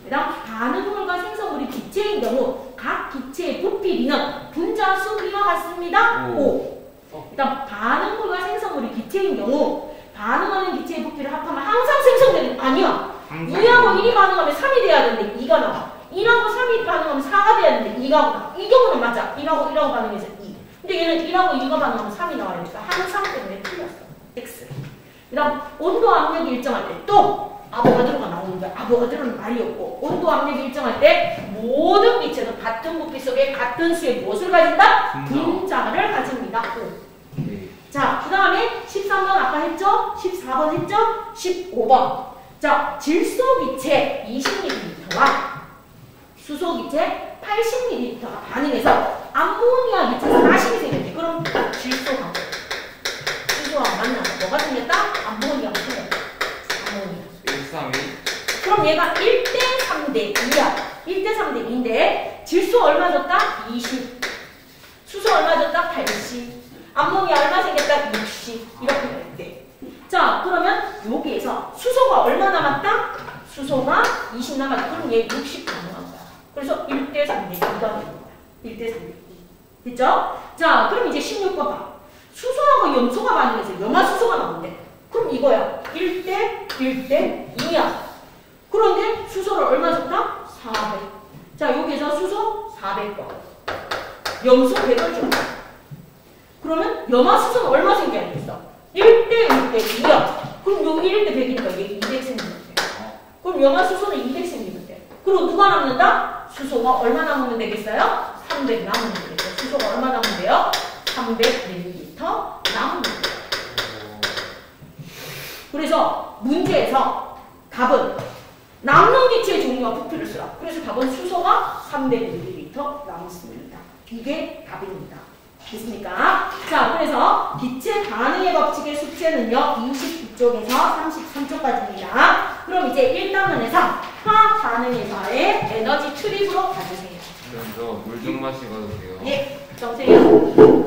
S2: 그다음 반응물과 생성물이 기체인 경우 각 기체의 부피비는 분자 수비와 같습니다. O. 그다음 반응물과 생성물이 기체인 경우 반응하는 기체의 부피를 합하면 항상 생성되는 아니야. 2하고 1이 반응하면 3이 돼야 되는데 2가 나와. 1하고 3이 반응하면 4가 돼야 되는데 2가 나와. 이 경우는 맞아. 1하고 1하고 반응해서 2. 근데 얘는 1하고 2가 반응하면 3이 나와야 되니까 항상 때문에 틀렸어. X. 그다음 온도 압력이 일정할 때 또 아보가드로가 나오는 거야. 아보가드로는 말이 없고 온도 압력이 일정할 때 모든 기체는 같은 부피 속에 같은 수의 무엇을 가진다? 분자를 가집니다.
S3: 네.
S2: 자, 그 다음에 13번 아까 했죠? 14번 했죠? 15번. 자, 질소기체 20ml와 수소기체 80ml가 반응해서 암모니아 기체 40이 생겼대. 그럼 질소하고 수소하고 만나서 뭐가 생겼다? 암모니아가 생겼다. 암모니아.
S3: 132.
S2: 그럼 얘가 1대 3대 2야. 1대 3대 2인데 질소 얼마 줬다? 20. 수소 얼마 줬다? 80. 암모니아 얼마 생겼다? 60. 이렇게 되는데. 자, 그러면 여기에서 수소가 얼마 남았다? 수소가 20 남았다. 그럼 얘 60 가능한 거야. 그래서 1대 3대 2가 되는 거야. 1대 3대 2. 됐죠? 자, 그럼 이제 16번 봐. 수소하고 염소가 반응해서 염화수소가 나오는데 그럼 이거야. 1대 2야. 그런데 수소를 얼마 줬다? 400. 자, 여기에서 수소 400번. 염소 100을 줬다. 그러면 염화수소는 얼마 생겨야 되겠어? 1대 2야. 그럼 여기 1대 100이니까 얘 200 생기면 돼. 그럼 염화수소는 200 생기면 돼. 그리고 누가 남는다? 수소가 얼마 남으면 되겠어요? 300 남으면 되겠어. 수소가 얼마 남으면 돼요? 300ml 남으면 돼요. 그래서 문제에서 답은 남는 기체의 종류와 부피를 쓰라. 그래서 답은 수소가 300ml 남습니다. 이게 답입니다. 됐습니까? 자, 그래서 기체 반응의 법칙의 숙제는요, 29쪽에서 33쪽까지입니다. 그럼 이제 1단원에서 화학 반응에서의 에너지 출입으로 가주세요.
S3: 그럼 물 좀 마시고 돼요.
S2: 예, 정세요.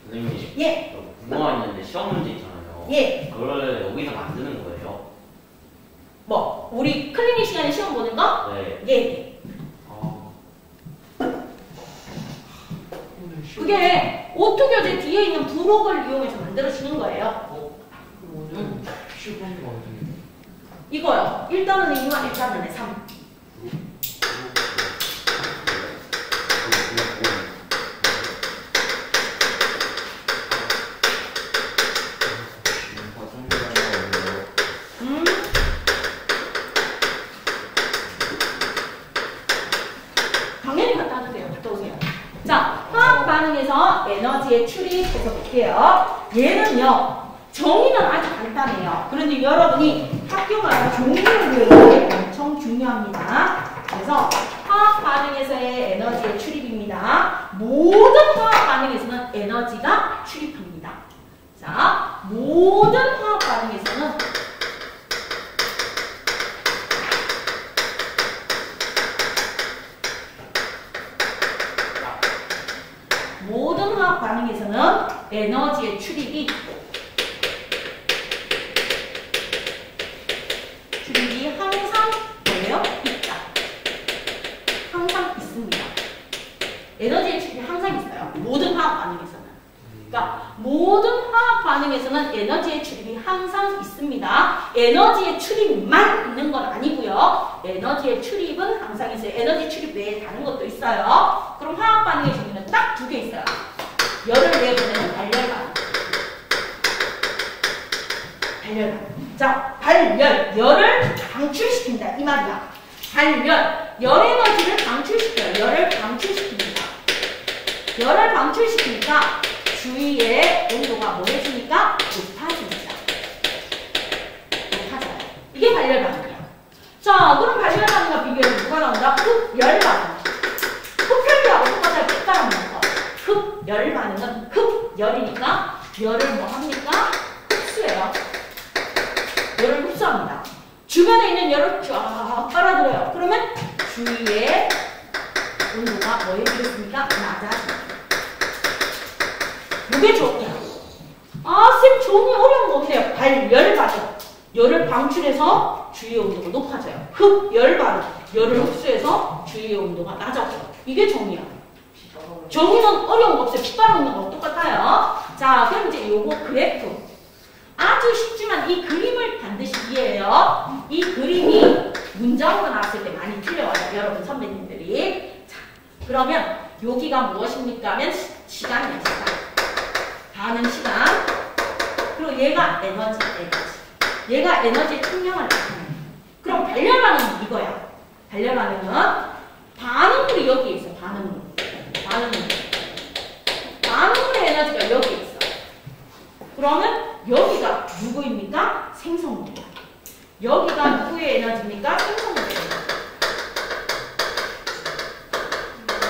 S1: 선생님,
S2: 예.
S1: 궁금한 게 있는데 시험 문제 있잖아요.
S2: 예.
S1: 그걸 여기서 만드는 거예요?
S2: 뭐, 우리 클리닉 시간에 시험 보는 거?
S1: 네.
S2: 예. 그게 오토교재 뒤에 있는 부록을 이용해서 만들어주는 거예요.
S3: 오늘 10번이 완전히.
S2: 이거요. 1단원에 2와 1단원에 3. 당연히 갖다 주세요. 갔다 오세요. 자, 화학 반응에서 에너지의 출입해서 볼게요. 얘는요, 정의는 아주 간단해요. 그런데 여러분이 학교 가서 종이를 외우는 게 엄청 중요합니다. 그래서 화학 반응에서의 에너지의 출입입니다. 모든 화학 반응에서는 에너지가 출입합니다. 자, 모든 화학 반응에서는 모든 화학 반응에서는 에너지의 출입이 항상 뭐예요? 있다. 항상 있습니다. 에너지의 출입이 항상 있어요. 모든 화학 반응에서는. 그러니까 모든 화학 반응에서는 에너지의 출입이 항상 있습니다. 에너지의 출입만 있는 건 아니고요. 에너지의 출입은 항상 있어요. 에너지 출입 외에 다른 것도 있어요. 그럼 화학 반응의 종류는 딱 두 개 있어요. 열을 내보내는 발열 반응. 발열 반응. 자, 발열, 열을 방출시킨다 이 말이야. 발열, 열 에너지를 방출시켜요. 열을 방출시킵니다. 열을 방출시키니까 주위의 온도가 뭐 해주니까 높아집니다. 높아져요. 이게 발열 반응이야. 자, 그럼 발열 반응과 비교해서 누가 나온다? 흡열 반응. 흡혈기하고 똑같을 때 열 반응은 흡열이니까 열을 뭐 합니까? 흡수해요. 열을 흡수합니다. 주변에 있는 열을 쫙 빨아들여요. 그러면 주위의 온도가 뭐 해지겠습니까? 낮아집니다. 이게 종이야. 쌤 종이 어려운 거 없네요. 발열 반응. 열을 방출해서 주위의 온도가 높아져요. 흡열 반응. 열을 흡수해서 주위의 온도가 낮아져요. 이게 종이야. 종이는 어려운 거 없어요. 피 빨아먹는 거 똑같아요. 자, 그럼 이제 요거 그래프. 아주 쉽지만 이 그림을 반드시 이해해요. 이 그림이 문장으로 나왔을 때 많이 틀려와요. 여러분 선배님들이. 자, 그러면 여기가 무엇입니까? 하면 시간이에요. 시간. 반응 시간. 그리고 얘가 에너지. 얘가 에너지의 총량을 나타내요. 그럼 발열 반응은 이거야. 발열 반응은 반응물이 여기에 있어. 반응물. 반응물의 에너지가 여기에 있어. 그러면 여기가 누구입니까? 생성물이야. 여기가 누구의 에너지입니까? 생성물의 에너지.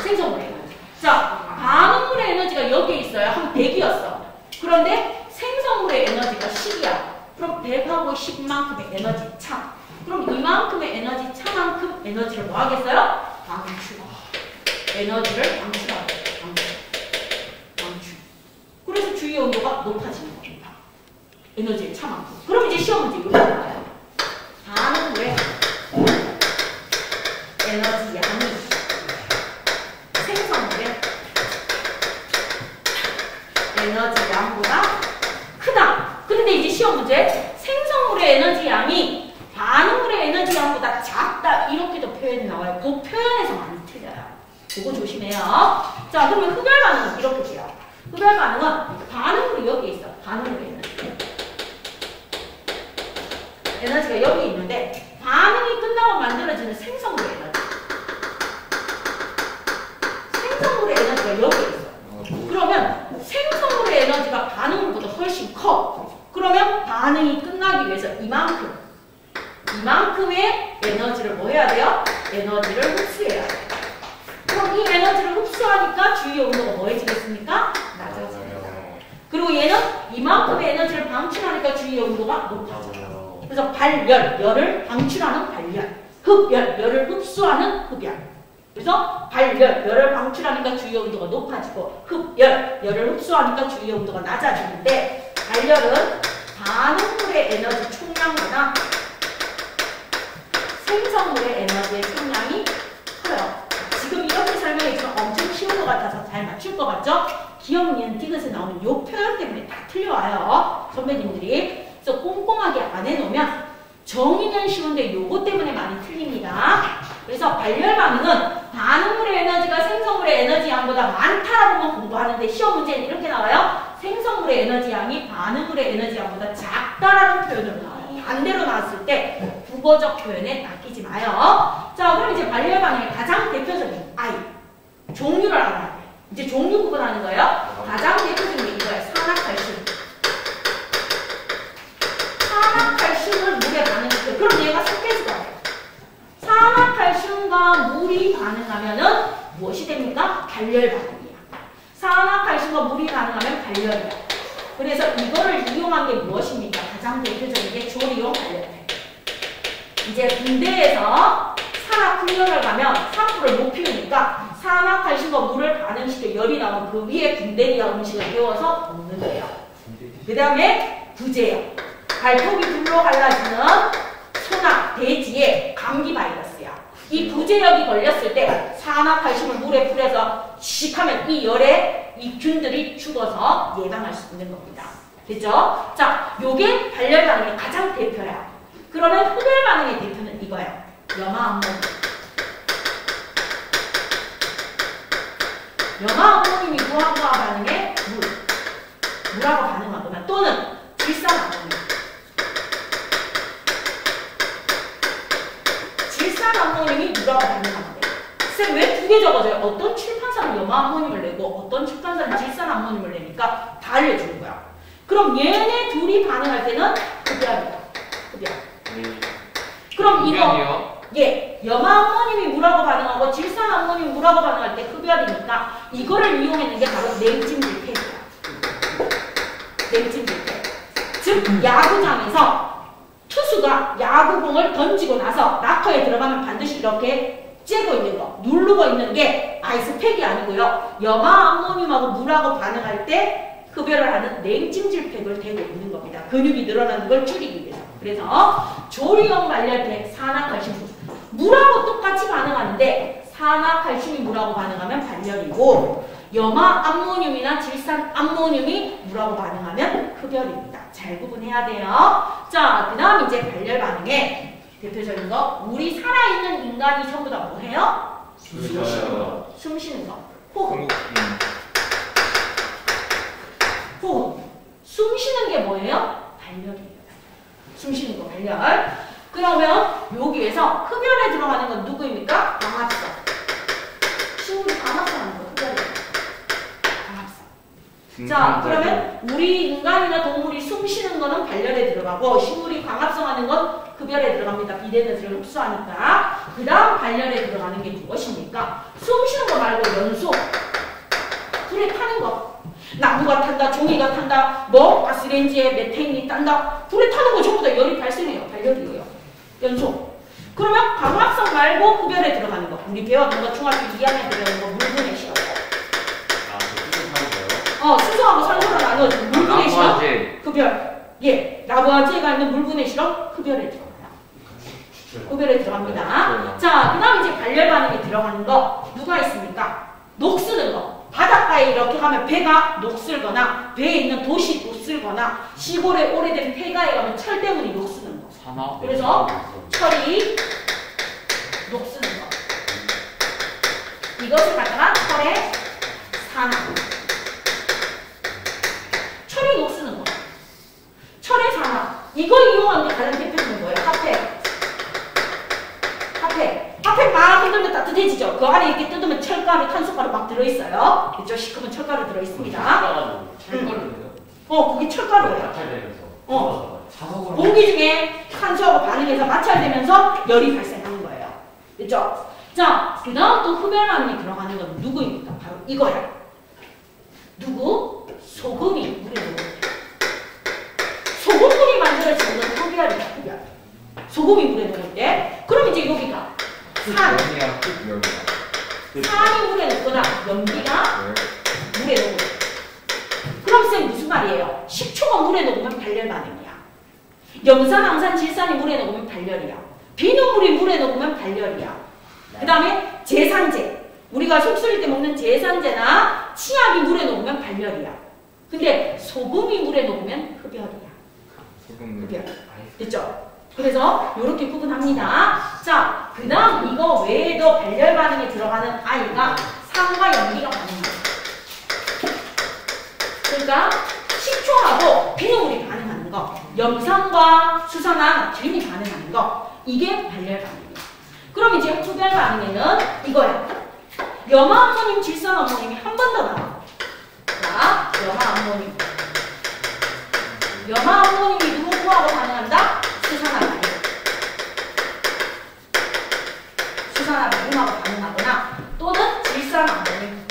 S2: 생성물의 에너지. 자, 반응물의 에너지가 여기에 있어요. 한 100이었어. 그런데 생성물의 에너지가 10이야. 그럼 100하고 10만큼의 에너지 차. 그럼 이만큼의 에너지 차만큼 에너지를 뭐 하겠어요? 방출. 에너지를 방출하고. 방출. 그래서 주위 온도가 높아지는 겁니다. 에너지의 차만큼. 그럼 이제 시험 문제 이렇게 나와요. 반응물의 에너지 양이 생성물의 에너지 양보다 크다. 그런데 이제 시험 문제 생성물의 에너지 양이 반응물의 에너지 양보다 작다. 이렇게도 표현이 나와요. 그 표현에서 많이 틀려요. 그거 조심해요. 자, 그러면 흡열 반응은 이렇게 돼요. 흡열 반응은 반응물이 여기 있어. 반응물의 에너지. 에너지가 여기 있는데 반응이 끝나고 만들어지는 생성물의 에너지. 생성물의 에너지가 여기 있어. 그러면 생성물의 에너지가 반응물보다 훨씬 커. 그러면 반응이 끝나기 위해서 이만큼의 에너지를 뭐 해야 돼요? 에너지를 흡수해야 돼요. 그럼 이 에너지를 흡수하니까 주위의 온도가 뭐 해지겠습니까? 낮아져요. 그리고 얘는 이만큼의 에너지를 방출하니까 주위의 온도가 높아져요. 그래서 발열, 열을 방출하는 발열. 흡열, 열을 흡수하는 흡열. 그래서 발열, 열을 방출하니까 주위의 온도가 높아지고 흡열, 열을 흡수하니까 주위의 온도가 낮아지는데 발열은 반응물의 에너지 총량보다 생성물의 에너지의 총량이 커요. 지금 이렇게 설명해주면 엄청 쉬운 것 같아서 잘 맞출 것 같죠? 기억, 니은, 디귿에 나오는 이 표현 때문에 다 틀려와요. 선배님들이. 그래서 꼼꼼하게 안 해놓으면 정의는 쉬운데 요거 때문에 많이 틀립니다. 그래서 발열 반응은 반응물의 에너지가 생성물의 에너지 양보다 많다라고만 공부하는데 시험 문제는 이렇게 나와요. 생성물의 에너지 양이 반응물의 에너지 양보다 작다라는 표현으로 나와요. 반대로 나왔을 때 국어적 표현에 낚이지 마요. 자, 그럼 이제 발열 반응의 가장 대표적인 I. 종류를 알아야 돼. 이제 종류 구분하는 거예요. 가장 대표적인 게 이거예요. 산화칼슘. 산화칼슘은 물에 반응했어요. 그럼 얘가 섞여지가 돼요. 산화칼슘과 물이 반응하면은 무엇이 됩니까? 발열 반응이야. 산화칼슘과 물이 반응하면 발열이야. 그래서 이거를 이용한 게 무엇입니까? 가장 대표적인 게 조리용 발열. 이제 군대에서 산악 훈련을 가면 산불을 못 피우니까 산화칼슘과 물을 반응시켜 열이 나온 그 위에 군대리아 음식을 데워서 먹는 거예요. 그 다음에 부제역. 발톱이 둘로 갈라지는 소나 돼지의 감기 바이러스야. 이 부제역이 걸렸을 때 산화칼슘을 물에 뿌려서 씩 하면 이 열에 이 균들이 죽어서 예방할 수 있는 겁니다. 됐죠? 자, 요게 발열 반응의 가장 대표야. 그러면 흡열 반응의 대표는 이거야. 염화암모늄. 염화암모늄이 무화과 반응에 물하고 반응하거나 또는 질산암모늄. 질산암모늄이 물하고 반응하는데 쌤 왜 두 개 적어져요? 어떤 출판사는 염화암모늄을 내고 어떤 출판사는 질산암모늄을 내니까 다 알려주는 거야. 그럼 얘네 둘이 반응할 때는 흡열이야. 흡열. 그럼 이거 예, 염화암모늄이 물하고 반응하고 질산암모늄이 물하고 반응할 때 흡열이니까 이거를 이용하는 게 바로 냉찜질팩이야. 냉찜질팩. 즉 야구장에서 투수가 야구공을 던지고 나서 라커에 들어가면 반드시 이렇게 째고 있는 거, 누르고 있는 게 아이스팩이 아니고요. 염화 암모늄하고 물하고 반응할 때 흡열을 하는 냉찜질팩을 대고 있는 겁니다. 근육이 늘어나는 걸 줄이기 위해서. 그래서 조리용 발열팩, 산화칼슘. 물하고 똑같이 반응하는데 산화칼슘이 물하고 반응하면 발열이고 염화 암모늄이나 질산 암모늄이 물하고 반응하면 흡열입니다. 잘 구분해야 돼요. 자, 그 다음 이제 발열 반응에 대표적인 거, 우리 살아있는 인간이 전부 다 뭐해요? 숨 쉬는 거. 호흡. 호흡. 숨 쉬는 게 뭐예요? 발열이에요. 숨 쉬는 거 발열. 그러면 여기에서 흡열에 들어가는 건 누구입니까? 광합성. 식물이 광합성하는 거 흡열이에요. 광합성. 자, 그러면 우리 인간이나 동물이 숨 쉬는 거는 발열에 들어가고 식물이 광합성하는 건 흡열에 들어갑니다. 비대에너지를 흡수하니까. 그 다음 발열에 들어가는 게 무엇입니까? 숨 쉬는 거 말고 연소. 불에 타는 거. 나무가 탄다, 종이가 탄다, 뭐 가스레인지에 메테인이 딴다. 불에 타는 거 전부 다 열이 발생해요. 발열이에요. 연소. 그러면 광합성 말고 흡열에 들어가는 거. 우리 배웠던 거 중학교 2학년 때 배우는 거 물분해 실험. 수소하고 산소로 나눠진 물분해 실험. 흡열. 예, 라보아지에가 있는 물분해 실험 흡열에 들어가요. 흡열에 들어갑니다. 자, 그 다음 이제 발열 반응에 들어가는 거 누가 있습니까? 녹쓰는 거. 바닷가에 이렇게 가면 배가 녹슬거나 배에 있는 돛이 녹슬거나 시골에 오래된 폐가에 가면 철 때문에 녹쓰는 거.
S3: 산화.
S2: 그래서 철이 녹쓰는 거. 이것을 갖다가 철의 산화. 철이 녹쓰는 거. 철의 산화. 이걸 이용하는 게 가장 대표적인 거예요. 핫팩. 핫팩. 핫팩 막 흔들면 따뜻해지죠. 그 안에 이렇게 뜯으면 철가루, 탄소가루 막 들어있어요. 그죠? 시커먼 철가루 들어있습니다.
S3: 철가루예요?
S2: 그게 철가루예요. 공기 중에 탄소하고 반응해서 마찰되면서 열이 발생하는 거예요. 됐죠? 자, 그 다음 또 흡열 반응이 들어가는 건 누구입니까? 바로 이거야. 누구? 소금이 물에 녹을 때. 소금물이 만들어지는 건 흡열이야, 흡열. 소금이 물에 녹을 때. 그럼 이제 여기가 산. 산이 물에 녹거나 연기가 물에 녹을 때. 그럼 쌤 무슨 말이에요? 식초가 물에 녹으면 발열 반응이야. 염산, 항산, 질산이 물에 녹으면 발열이야. 비눗물이 물에 녹으면 발열이야. 그 다음에 제산제. 우리가 속 쓰릴 때 먹는 제산제나 치약이 물에 녹으면 발열이야. 근데 소금이 물에 녹으면 흡열이야. 흡열. 됐죠? 그래서 이렇게 구분합니다. 자, 그 다음 이거 외에도 발열 반응에 들어가는 아이가 산과 연기가 반응합니다. 그러니까 식초하고 비눗물이 반응하는 거, 염산과 수산화 나트륨이 반응하는 거, 이게 발열 반응이에요. 그럼 이제 흡열 반응에는 이거야. 염화 암모늄, 질산 암모늄이 한 번 더 나와. 자, 염화 암모늄. 염화 암모늄이 누구하고 반응한다? 수산화 나트륨. 수산화 나트륨하고 반응하거나 또는 질산 암모늄.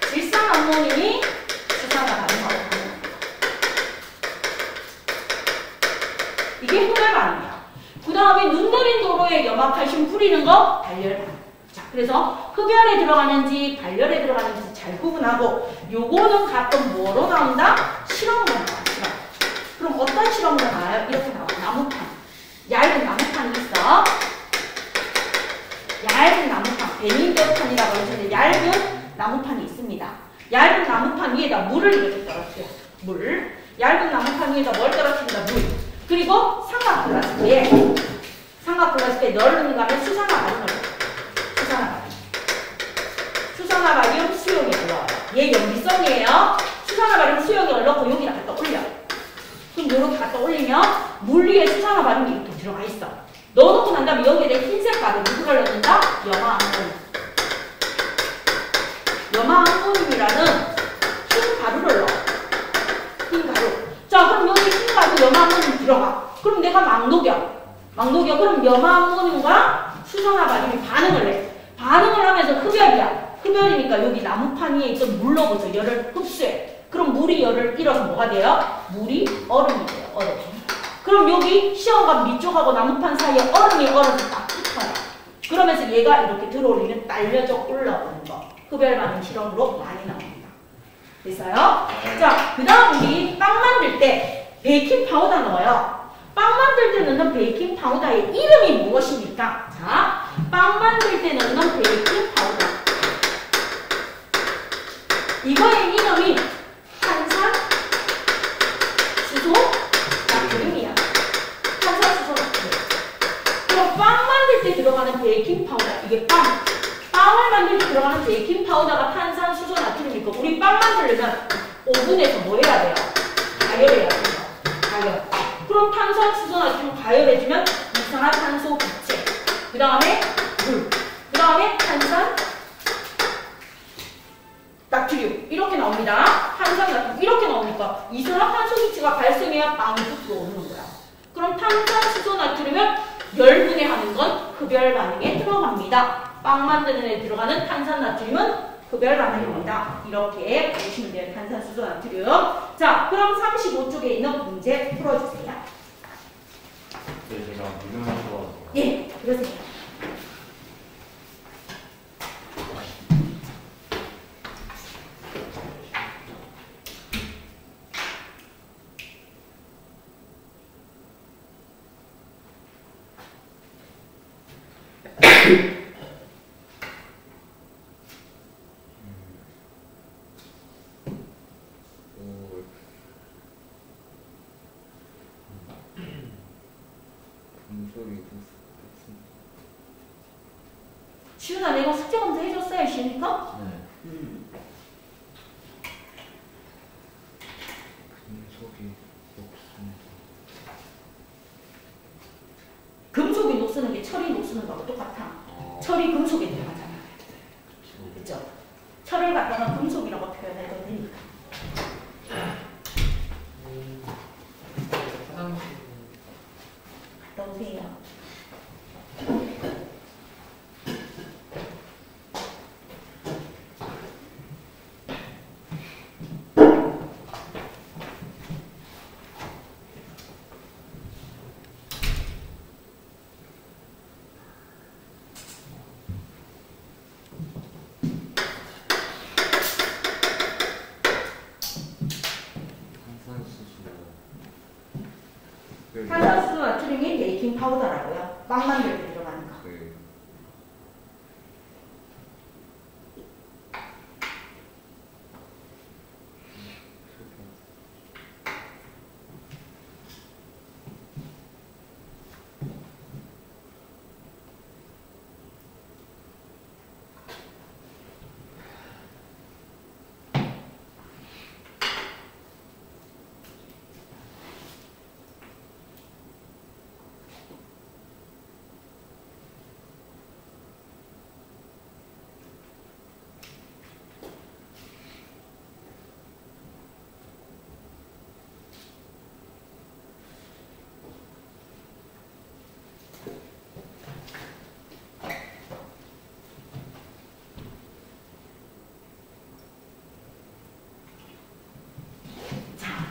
S2: 질산 암모늄이 수산화 반응하고 반응합니다. 이게 흡열 반응이야. 그 다음에 눈 내린 도로에 염화칼슘 뿌리는 거 발열 반응. 자, 그래서 흡열에 들어가는지 발열에 들어가는지 잘 구분하고, 요거는 가끔 뭐로 나온다? 실험으로 나와. 실험. 그럼 어떤 실험으로 나와요? 이렇게 나와. 나무판. 얇은 나무판이 있어. 얇은 나무판. 베니더판이라고 해서 얇은 나무판이 있습니다. 얇은 나무판 위에다 물을 이렇게 떨어뜨려. 물. 얇은 나무판 위에다 뭘 떨어뜨린다? 물. 그리고 삼각플라스틱에 넣는 가면 수산화발을 넣어요. 수산화발이면 수용이 올라와요. 얘 염기성이에요. 수산화발이면 수용이 올라오고 여기다 갖다 올려. 그럼 이렇게 갖다 올리면 물 위에 수산화발이 이렇게 들어가 있어. 넣어놓고 난 다음에 여기에 흰색 가루 누구를 넣는다? 염화암모늄. 염화암모늄이라는 흰 가루를 넣어. 흰 가루. 자, 그럼 여기 흰 가루 염화암모늄 들어가. 그럼 내가 막 녹여. 그럼 염화암모늄과 수소나 바륨이 반응을 해. 반응을 하면서 흡열이야. 흡열이니까 여기 나무판 위에 있던 물로부터 열을 흡수해. 그럼 물이 열을 잃어서 뭐가 돼요? 물이 얼음이 돼요. 얼음. 그럼 여기 시험관 밑쪽하고 나무판 사이에 얼음이 얼어서 딱 붙어요. 그러면서 얘가 이렇게 들어올리면 날려져 올라오는 거. 흡열 반응 실험으로 많이 나옵니다. 됐어요? 자, 그 다음 우리 빵 만들 때 베이킹 파우더 넣어요. 빵 만들 때 넣는 베이킹 파우더의 이름이 무엇입니까? 자, 빵 만들 때 넣는 베이킹 파우더. 이거의 이름이 탄산, 수소, 나트륨이야. 탄산, 수소, 나트륨. 그럼 빵 만들 때 들어가는 베이킹 파우더, 이게 빵을 만들 때 들어가는 베이킹 파우더가 탄산, 수소, 나트륨이고 우리 빵 만들려면 오븐에서 뭐 해야 돼요? 가열해야 돼요. 가열. 그럼 탄산, 수소, 나트륨 가열해주면 이산화탄소 기체. 그 다음에 물. 그 다음에 탄산, 나트륨. 이렇게 나옵니다. 탄산, 나트륨. 이렇게 나오니까 이산화탄소 기체가 발생해야 빵이 들어오는 거야. 그럼 탄산, 수소, 나트륨을 열분해 하는 건 흡열 반응에 들어갑니다. 빵 만드는 데 들어가는 탄산, 나트륨은 흡열 반응입니다. 이렇게 보시면 돼요. 탄산, 수소, 나트륨. 자, 그럼 35쪽에 있는 문제 풀어주세요.
S1: 제가 유명한 거.
S2: 예, 그러세요. 시윤아, 내가 숙제 검사 해줬어요, 시윤이가?
S1: 네.
S2: 금속이 녹쓰는 게 철이 녹쓰는 거하고 똑같아. 철이 금속에 들어가잖아. 그죠? 철을 갖다가 금속이라고 표현해도 되니까. 갔다 오세요. 탄산수소 나트륨이 베이킹 파우더라고요. 빵 만들 때 들어가는 거.
S3: 네.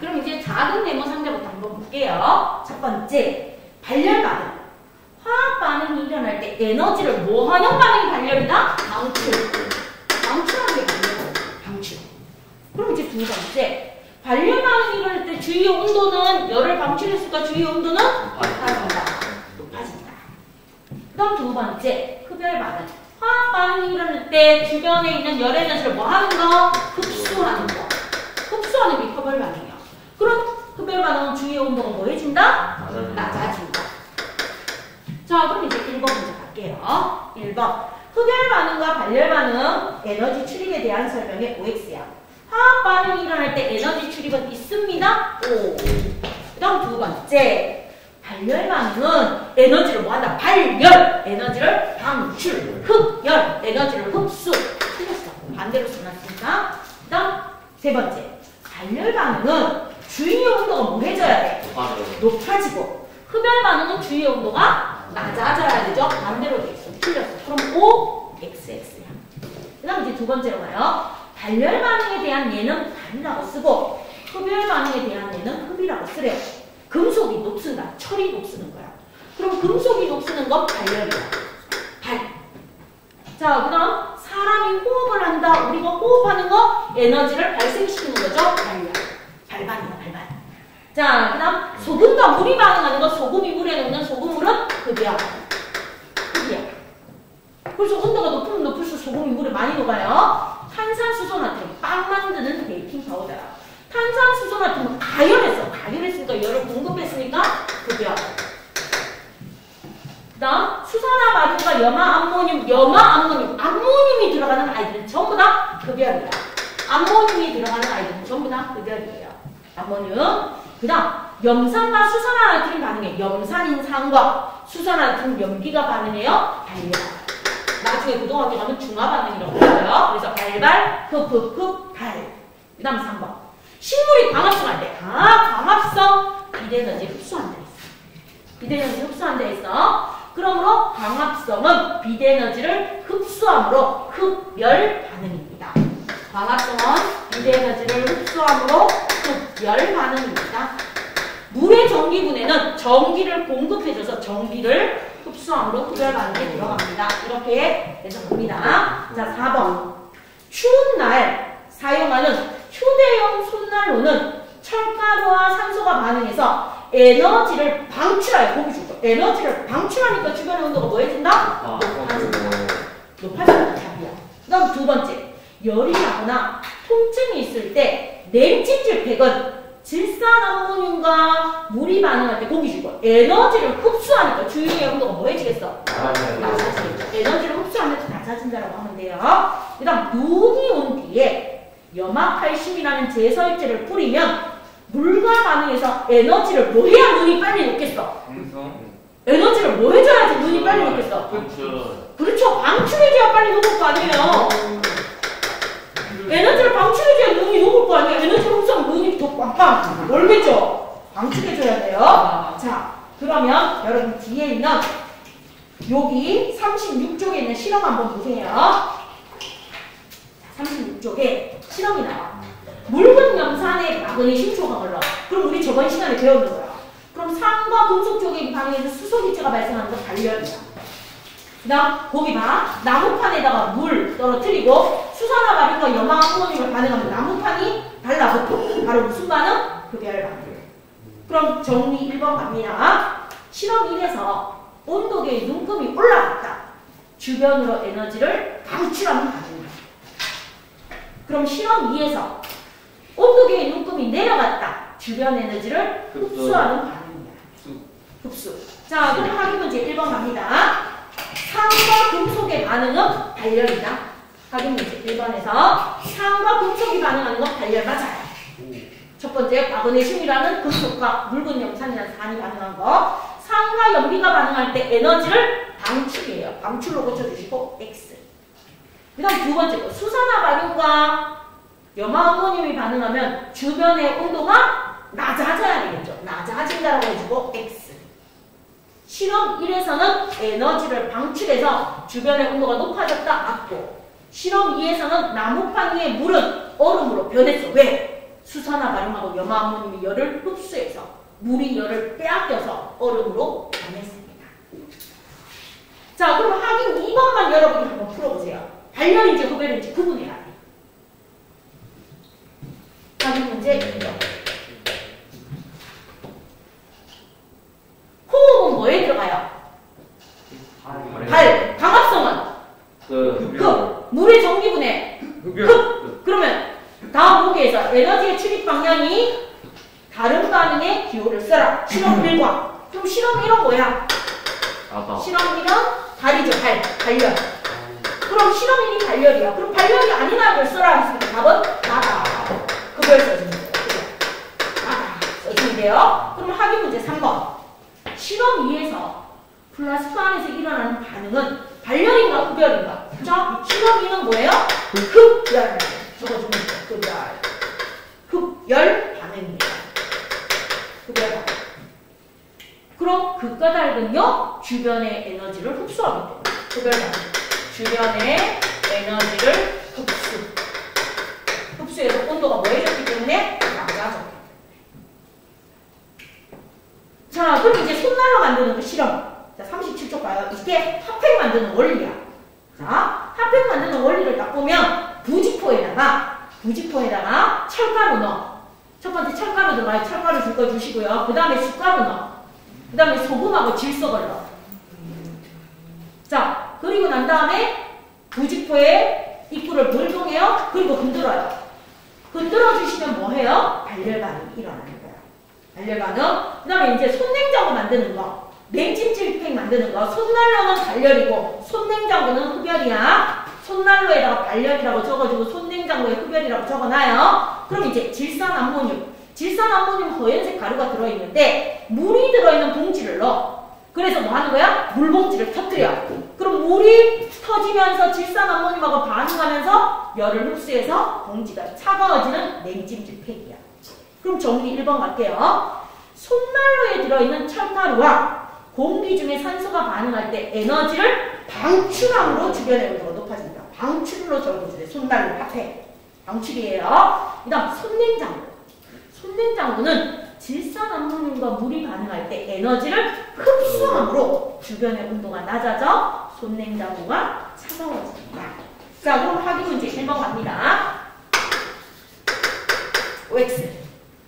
S2: 그럼 이제 작은 네모 상자부터 한번 볼게요. 첫 번째, 발열 반응. 화학 반응이 일어날 때 에너지를 뭐 하는 반응이 발열이다? 방출. 방출하는 게 발열. 방출. 그럼 이제 두 번째, 발열 반응이 일어날 때 주위의 온도는 열을 방출했을까? 주위의 온도는 높아진다. 높아진다. 그 다음 두 번째, 흡열 반응. 화학 반응이 일어날 때 주변에 있는 열 에너지를 뭐 하는 거? 흡수하는 거. 흡수하는 게 흡열 반응이야. 그럼 흡열 반응은 주위의 온도가 뭐 해진다? 낮아진다. 자, 그럼 이제 1번 문제 갈게요. 1번. 흡열 반응과 발열 반응 에너지 출입에 대한 설명의 OX야. 화학 반응이 일어날 때 에너지 출입은 있습니다. O. 그 다음 두 번째. 발열 반응은 에너지를 뭐 한다? 발열! 에너지를 방출. 흡열! 에너지를 흡수. 틀렸어. 반대로 써놨으니까. 그 다음 세 번째. 발열 반응은 주위의 온도가 뭐 해져야 돼? 높아지고. 흡열 반응은 주위의 온도가 낮아져야 되죠? 반대로 돼 있어. O, XX야. 그 다음 이제 두 번째로 가요. 발열 반응에 대한 얘는 반이라고 쓰고 흡열 반응에 대한 얘는 흡이라고 쓰래요. 금속이 녹슨다. 철이 녹쓰는 거야. 그럼 금속이 녹쓰는 건 발열이야. 발. 자, 그 다음 사람이 호흡을 한다. 우리가 호흡하는 거 에너지를 발생시키는 거죠. 발열. 발반이야, 발반. 자, 그 다음 소금과 물이 반응하는 거 소금이 물에 녹는 소금물은 흡이야. 흡이야. 그래서 온도가 높으면 높을수록 소금이 물에 많이 녹아요. 탄산수소 나트륨, 빵 만드는 베이킹 파우더야. 탄산수소 나트륨은 가열했어. 가열했으니까 열을 공급했으니까 흡이야. 그 다음 수산화 마듐과 암모늄이 들어가는 아이들은 전부 다 흡열이야. 암모늄이 들어가는 아이들은 전부 다 흡열이에요. 암모늄. 그 다음 염산과 수산화 나트륨 반응해. 염산인산과 수산화 나트륨 염기가 반응해요. 발열. 나중에 고등학교 가면 중화 반응이라고 불러요. 그래서 발발, 흡, 발. 그 다음 3번. 식물이 광합성할 때, 광합성 비대에너지를 흡수한다 했어. 비대에너지를 흡수한다 했어. 그러므로 광합성은 비대에너지를 흡수함으로 흡열 반응입니다. 광합성은 비대에너지를 흡수함으로 흡열 반응입니다. 물의 전기분해는 전기를 공급해줘서 전기를 흡수함으로 흡열 반응에 들어갑니다. 이렇게 해석합니다. 자, 4번. 추운 날 사용하는 휴대용 손난로는 철가루와 산소가 반응해서 에너지를 방출하여 고기 줄 거야. 에너지를 방출하니까 주변의 온도가 뭐 해진다? 높아진다. 답이야. 그 다음 두 번째. 열이 나거나 통증이 있을 때 냉찜질팩은 질산암모늄과 물이 반응할 때 고기 줄 거야. 에너지를 흡수하니까 주위의 온도가 뭐 해지겠어? 낮아지겠죠. 에너지를 흡수하면서 낮아진다라고 하면 돼요. 그 다음 눈이 온 뒤에 염화칼슘이라는 제서액제를 뿌리면 물과 반응해서 에너지를 뭐 해야 눈이 빨리 녹겠어? 에너지를 뭐 해줘야지 눈이 빨리 녹겠어? 그렇죠. 방출해줘야 빨리 녹을 거 아니에요. 에너지를 방출해줘야 눈이 녹을 거 아니에요. 에너지를 흡수하면 눈이 더 꽝꽝 멀겠죠? 방출해줘야 돼요. 자, 그러면 여러분 뒤에 있는 여기 36쪽에 있는 실험 한번 보세요. 36쪽에 실험이 나와. 묽은 염산에 마그네슘 조각을 넣어. 그럼 우리 저번 시간에 배웠는 거야. 그럼 산과 금속 쪽에 반응해서 수소기체가 발생하는 건 발열이야. 그 다음 거기 봐. 나무판에다가 물 떨어뜨리고 수산화 마듐과 염화암모늄을 반응하면 나무판이 달라붙고 바로 무슨 반응? 흡열 반응. 그럼 정리 1번 갑니다. 실험 1에서 온도계의 눈금이 올라갔다. 주변으로 에너지를 방출하는 반응이야. 그럼 실험 2에서 온도계의 눈금이 내려갔다. 주변 에너지를 흡수하는 반응이야. 흡수. 자, 그럼 확인 문제 1번 갑니다. 산과 금속의 반응은 발열이다. 확인 문제 1번에서 산과 금속이 반응하는 건 발열 맞아요. 첫 번째, 마그네슘이라는 금속과 묽은 염산이라는 산이 반응한 거. 산과 염비가 반응할 때 에너지를 방출이에요. 방출로 고쳐주시고 X. 그 다음 두 번째 거. 수산화 마듐과 염화암모늄이 반응하면 주변의 온도가 낮아져야 되겠죠. 낮아진다라고 해주고 X. 실험 1에서는 에너지를 방출해서 주변의 온도가 높아졌다 맞고, 실험 2에서는 나무판 위의 물은 얼음으로 변했어. 왜? 수산화 마듐하고 염화암모늄이 열을 흡수해서 물이 열을 빼앗겨서 얼음으로 변했습니다. 자, 그럼 확인 2번만 여러분이 한번 풀어보세요. 발열인지 흡열인지 구분해야 돼. 확인 문제 2번. 호흡은 뭐에 들어가요? 발. 광합성은? 흡. 물의 전기분해. 흡. 그러면 다음 보기에서 에너지의 출입 방향이 다른 반응에 기호를 써라. 실험 1과. 그럼 실험 1은 뭐야? 실험 1은 발이죠. 발열. 그럼 실험 1이 발열이야. 그럼 발열이 아닌 아이를 써라 했으니까 답은 나다. 그걸 써주면 돼요. 나다. 써주면 돼요. 그럼 확인 문제 3번. 실험 2에서 플라스크 안에서 일어나는 반응은 발열인가 흡열인가? 그죠? 실험 2는 뭐예요? 흡열. 적어주면 돼요. 흡열. 흡열 반응입니다. 흡열 반응. 그럼 극과 닭은요, 주변의 에너지를 흡수하기 때문에 흡열 반응. 주변의 에너지를 흡수해서 온도가 뭐 해줬기 때문에 낮아져. 자, 그럼 이제 손난로 만드는 거 실험. 자, 37쪽 가요. 이게 핫팩 만드는 원리야. 자, 핫팩 만드는 원리를 딱 보면 부직포에다가 철가루 넣어. 첫 번째 철가루 들어가요. 철가루 줄 거 주시고요. 그 다음에 숟가루 넣어. 그 다음에 소금하고 질소를 넣어. 자, 그리고 난 다음에 부직포에 입구를 돌동해요. 그리고 흔들어요. 흔들어 주시면 뭐 해요? 발열 반응이 일어나는 거야. 발열 반응. 그 다음에 이제 손냉장고 만드는 거. 냉찜질팩 만드는 거. 손난로는 발열이고 손냉장고는 흡열이야. 손난로에다가 발열이라고 적어주고 손냉장고에 흡열이라고 적어놔요. 그럼 이제 질산암모늄. 질산암모늄 허연색 가루가 들어있는데 물이 들어있는 봉지를 넣어. 그래서 뭐 하는 거야? 물봉지를 터뜨려. 그럼 물이 터지면서 질산암모늄하고 반응하면서 열을 흡수해서 봉지가 차가워지는 냉찜질팩이야. 그럼 정리 1번 갈게요. 손난로에 들어있는 철가루와 공기 중에 산소가 반응할 때 에너지를 방출함으로 주변의 온도가 높아집니다. 방출로 적어주세요. 손난로 핫팩. 방출이에요. 그 다음 손냉장고. 손냉장고는 질산암모늄과 물이 반응할 때 에너지를 흡수함으로 주변의 온도가 낮아져 손냉장고가 차가워집니다. 자, 그럼 확인 문제 1번 갑니다. OX.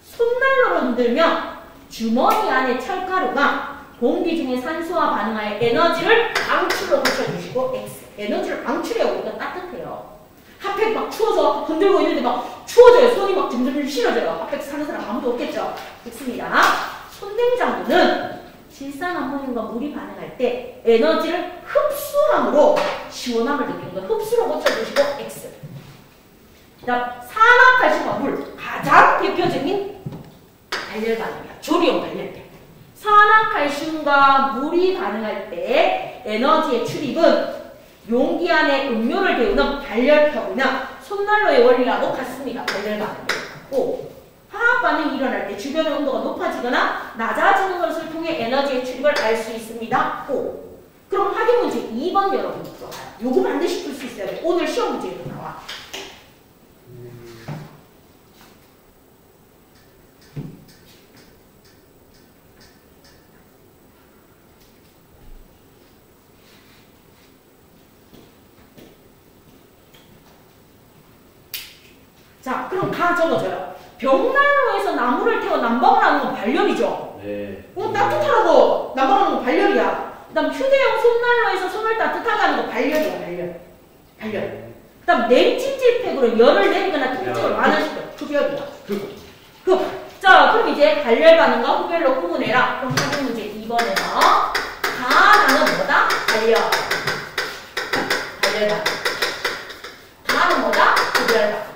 S2: 손난로로 흔들면 주머니 안에 철가루가 공기 중에 산소와 반응하여 에너지를 방출로 고쳐주시고 X. 에너지를 방출해요. 우리가 따뜻해요. 핫팩 막 추워서 흔들고 있는데 막 추워져요. 손이 막 점점 싫어져요. 핫팩 사는 사람 아무도 없겠죠. 됐습니다. 손냉장고는 질산암모늄과 물이 반응할 때 에너지를 흡수함으로 시원함을 느끼는 거예요. 흡수로 고쳐주시고 X. 그 다음 산화칼슘과 물. 가장 대표적인 발열 반응이야. 조리용 발열대. 산화칼슘과 물이 반응할 때 에너지의 출입은 용기 안에 음료를 데우는 발열턱이나 손난로의 원리하고 같습니다. 발열 반응이. 화학 반응이 일어날 때 주변의 온도가 높아지거나 낮아지는 것을 통해 에너지의 출입을 알 수 있습니다. 그럼 확인 문제 2번 여러분 들어가요. 요거 반드시 풀 수 있어야 돼. 오늘 시험 문제에도 나와. 자, 그럼 다 적어줘요. 벽난로에서 나무를 태워 난방을 하는 건 발열이죠?
S1: 네.
S2: 따뜻하라고 난방하는 건 발열이야. 그 다음 휴대용 손난로에서 손을 따뜻하게 하는 거 발열이야, 발열. 그 다음 냉찜질팩으로 열을 내리거나 통증을 완화시켜. 흡열이야. 자, 그럼 이제 발열 반응과 흡열로 구분해라. 그럼 확인 문제 2번에서 가나는 뭐다? 발열 반응. 가는 뭐다? 흡열 반응.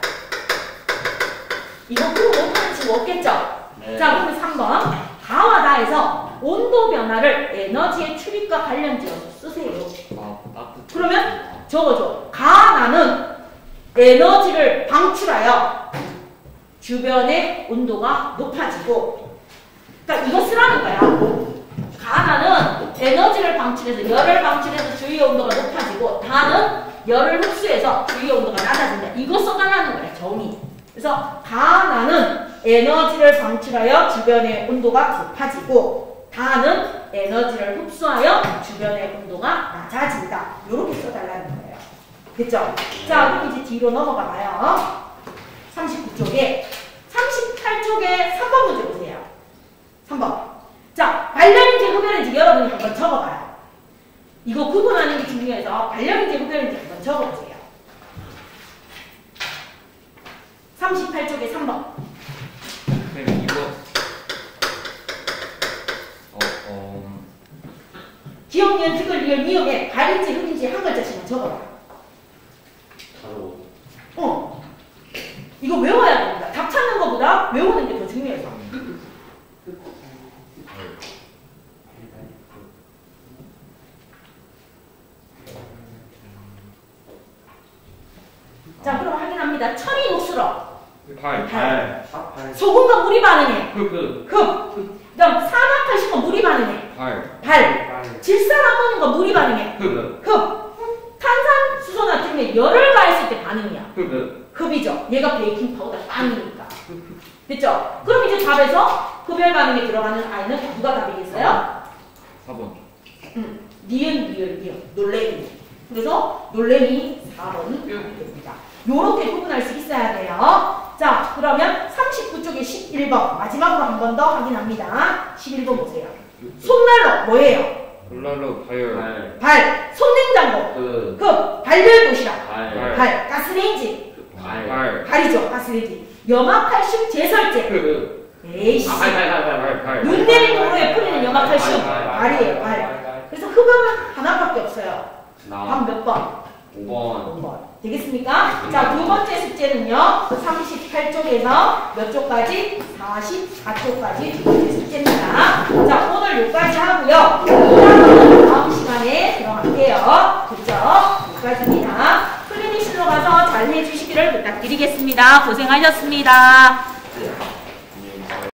S2: 이거 그거 못하는 친구 없겠죠?
S1: 네.
S2: 자, 그럼 3번. 가와 다에서 온도 변화를 에너지의 출입과 관련지어서 쓰세요. 그러면 적어줘. 가나는 에너지를 방출하여 주변의 온도가 높아지고, 그러니까 이거 쓰라는 거야. 가나는 에너지를 방출해서 열을 방출해서 주위의 온도가 높아지고, 다는 열을 흡수해서 주위의 온도가 낮아진다. 이거 써달라는 거야. 정의. 그래서 가나는 에너지를 방출하여 주변의 온도가 높아지고 다는 에너지를 흡수하여 주변의 온도가 낮아진다. 이렇게 써달라는 거예요. 됐죠? 자, 그럼 이제 뒤로 넘어가 봐요. 39쪽에 38쪽에 3번 문제 보세요. 3번. 자, 발열인지 흡열인지 여러분이 한번 적어봐요. 이거 구분하는 게 중요해서 발열인지 흡열인지 한번 적어보세요. 38쪽에 3번.
S3: 선생님, 이거
S2: 기억, 니은, 특을, 리을, 미음에 발인지 흡인지 한 글자씩만 적어봐. 이거 외워야 됩니다. 답 찾는 것보다 외우는 게 더 중요해서. 자, 그럼 확인합니다. 철이 녹슬어.
S3: 발.
S2: 소금과 물이 반응해.
S3: 흡.
S2: 그 다음 산화칼슘과 물이 반응해.
S3: 발.
S2: 발. 질산암모늄과 물이 반응해.
S3: 흡.
S2: 탄산 열을 가했을 때 반응이야.
S3: 그
S2: 흡이죠. 얘가 베이킹 파우더 빵이니까. 됐죠? 그럼 이제 답에서 흡열 반응에 들어가는 I는 누가 답이겠어요?
S3: 4번.
S2: 니은. 놀래미. 그래서 놀래미 4번 됩니다. 요렇게 구분할 수 있어야 돼요. 자, 그러면 39쪽에 11번. 마지막으로 한 번 더 확인합니다. 11번 보세요. 손난로 뭐예요?
S3: 볼랄로 가열.
S2: 발. 손냉장고. 발열 도시락. 발. 가스레인지.
S3: 발.
S2: 발이죠. 가스레인지. 염화칼슘 제설제. 에이씨.
S3: 발.
S2: 눈 내린 도로에 뿌리는 염화칼슘. 발이에요. 발. 그래서 흡은 하나밖에 없어요. 다음 몇 번? 5번. 되겠습니까? 자, 두 번째 숙제는요. 38쪽에서 몇 쪽까지? 44쪽까지 두 번째 숙제입니다. 자, 오늘 여기까지 하고요. 그다음은 다음 시간에 들어갈게요. 됐죠? 여기까지입니다. 클리닉실로 가서 잘 해주시기를 부탁드리겠습니다. 고생하셨습니다.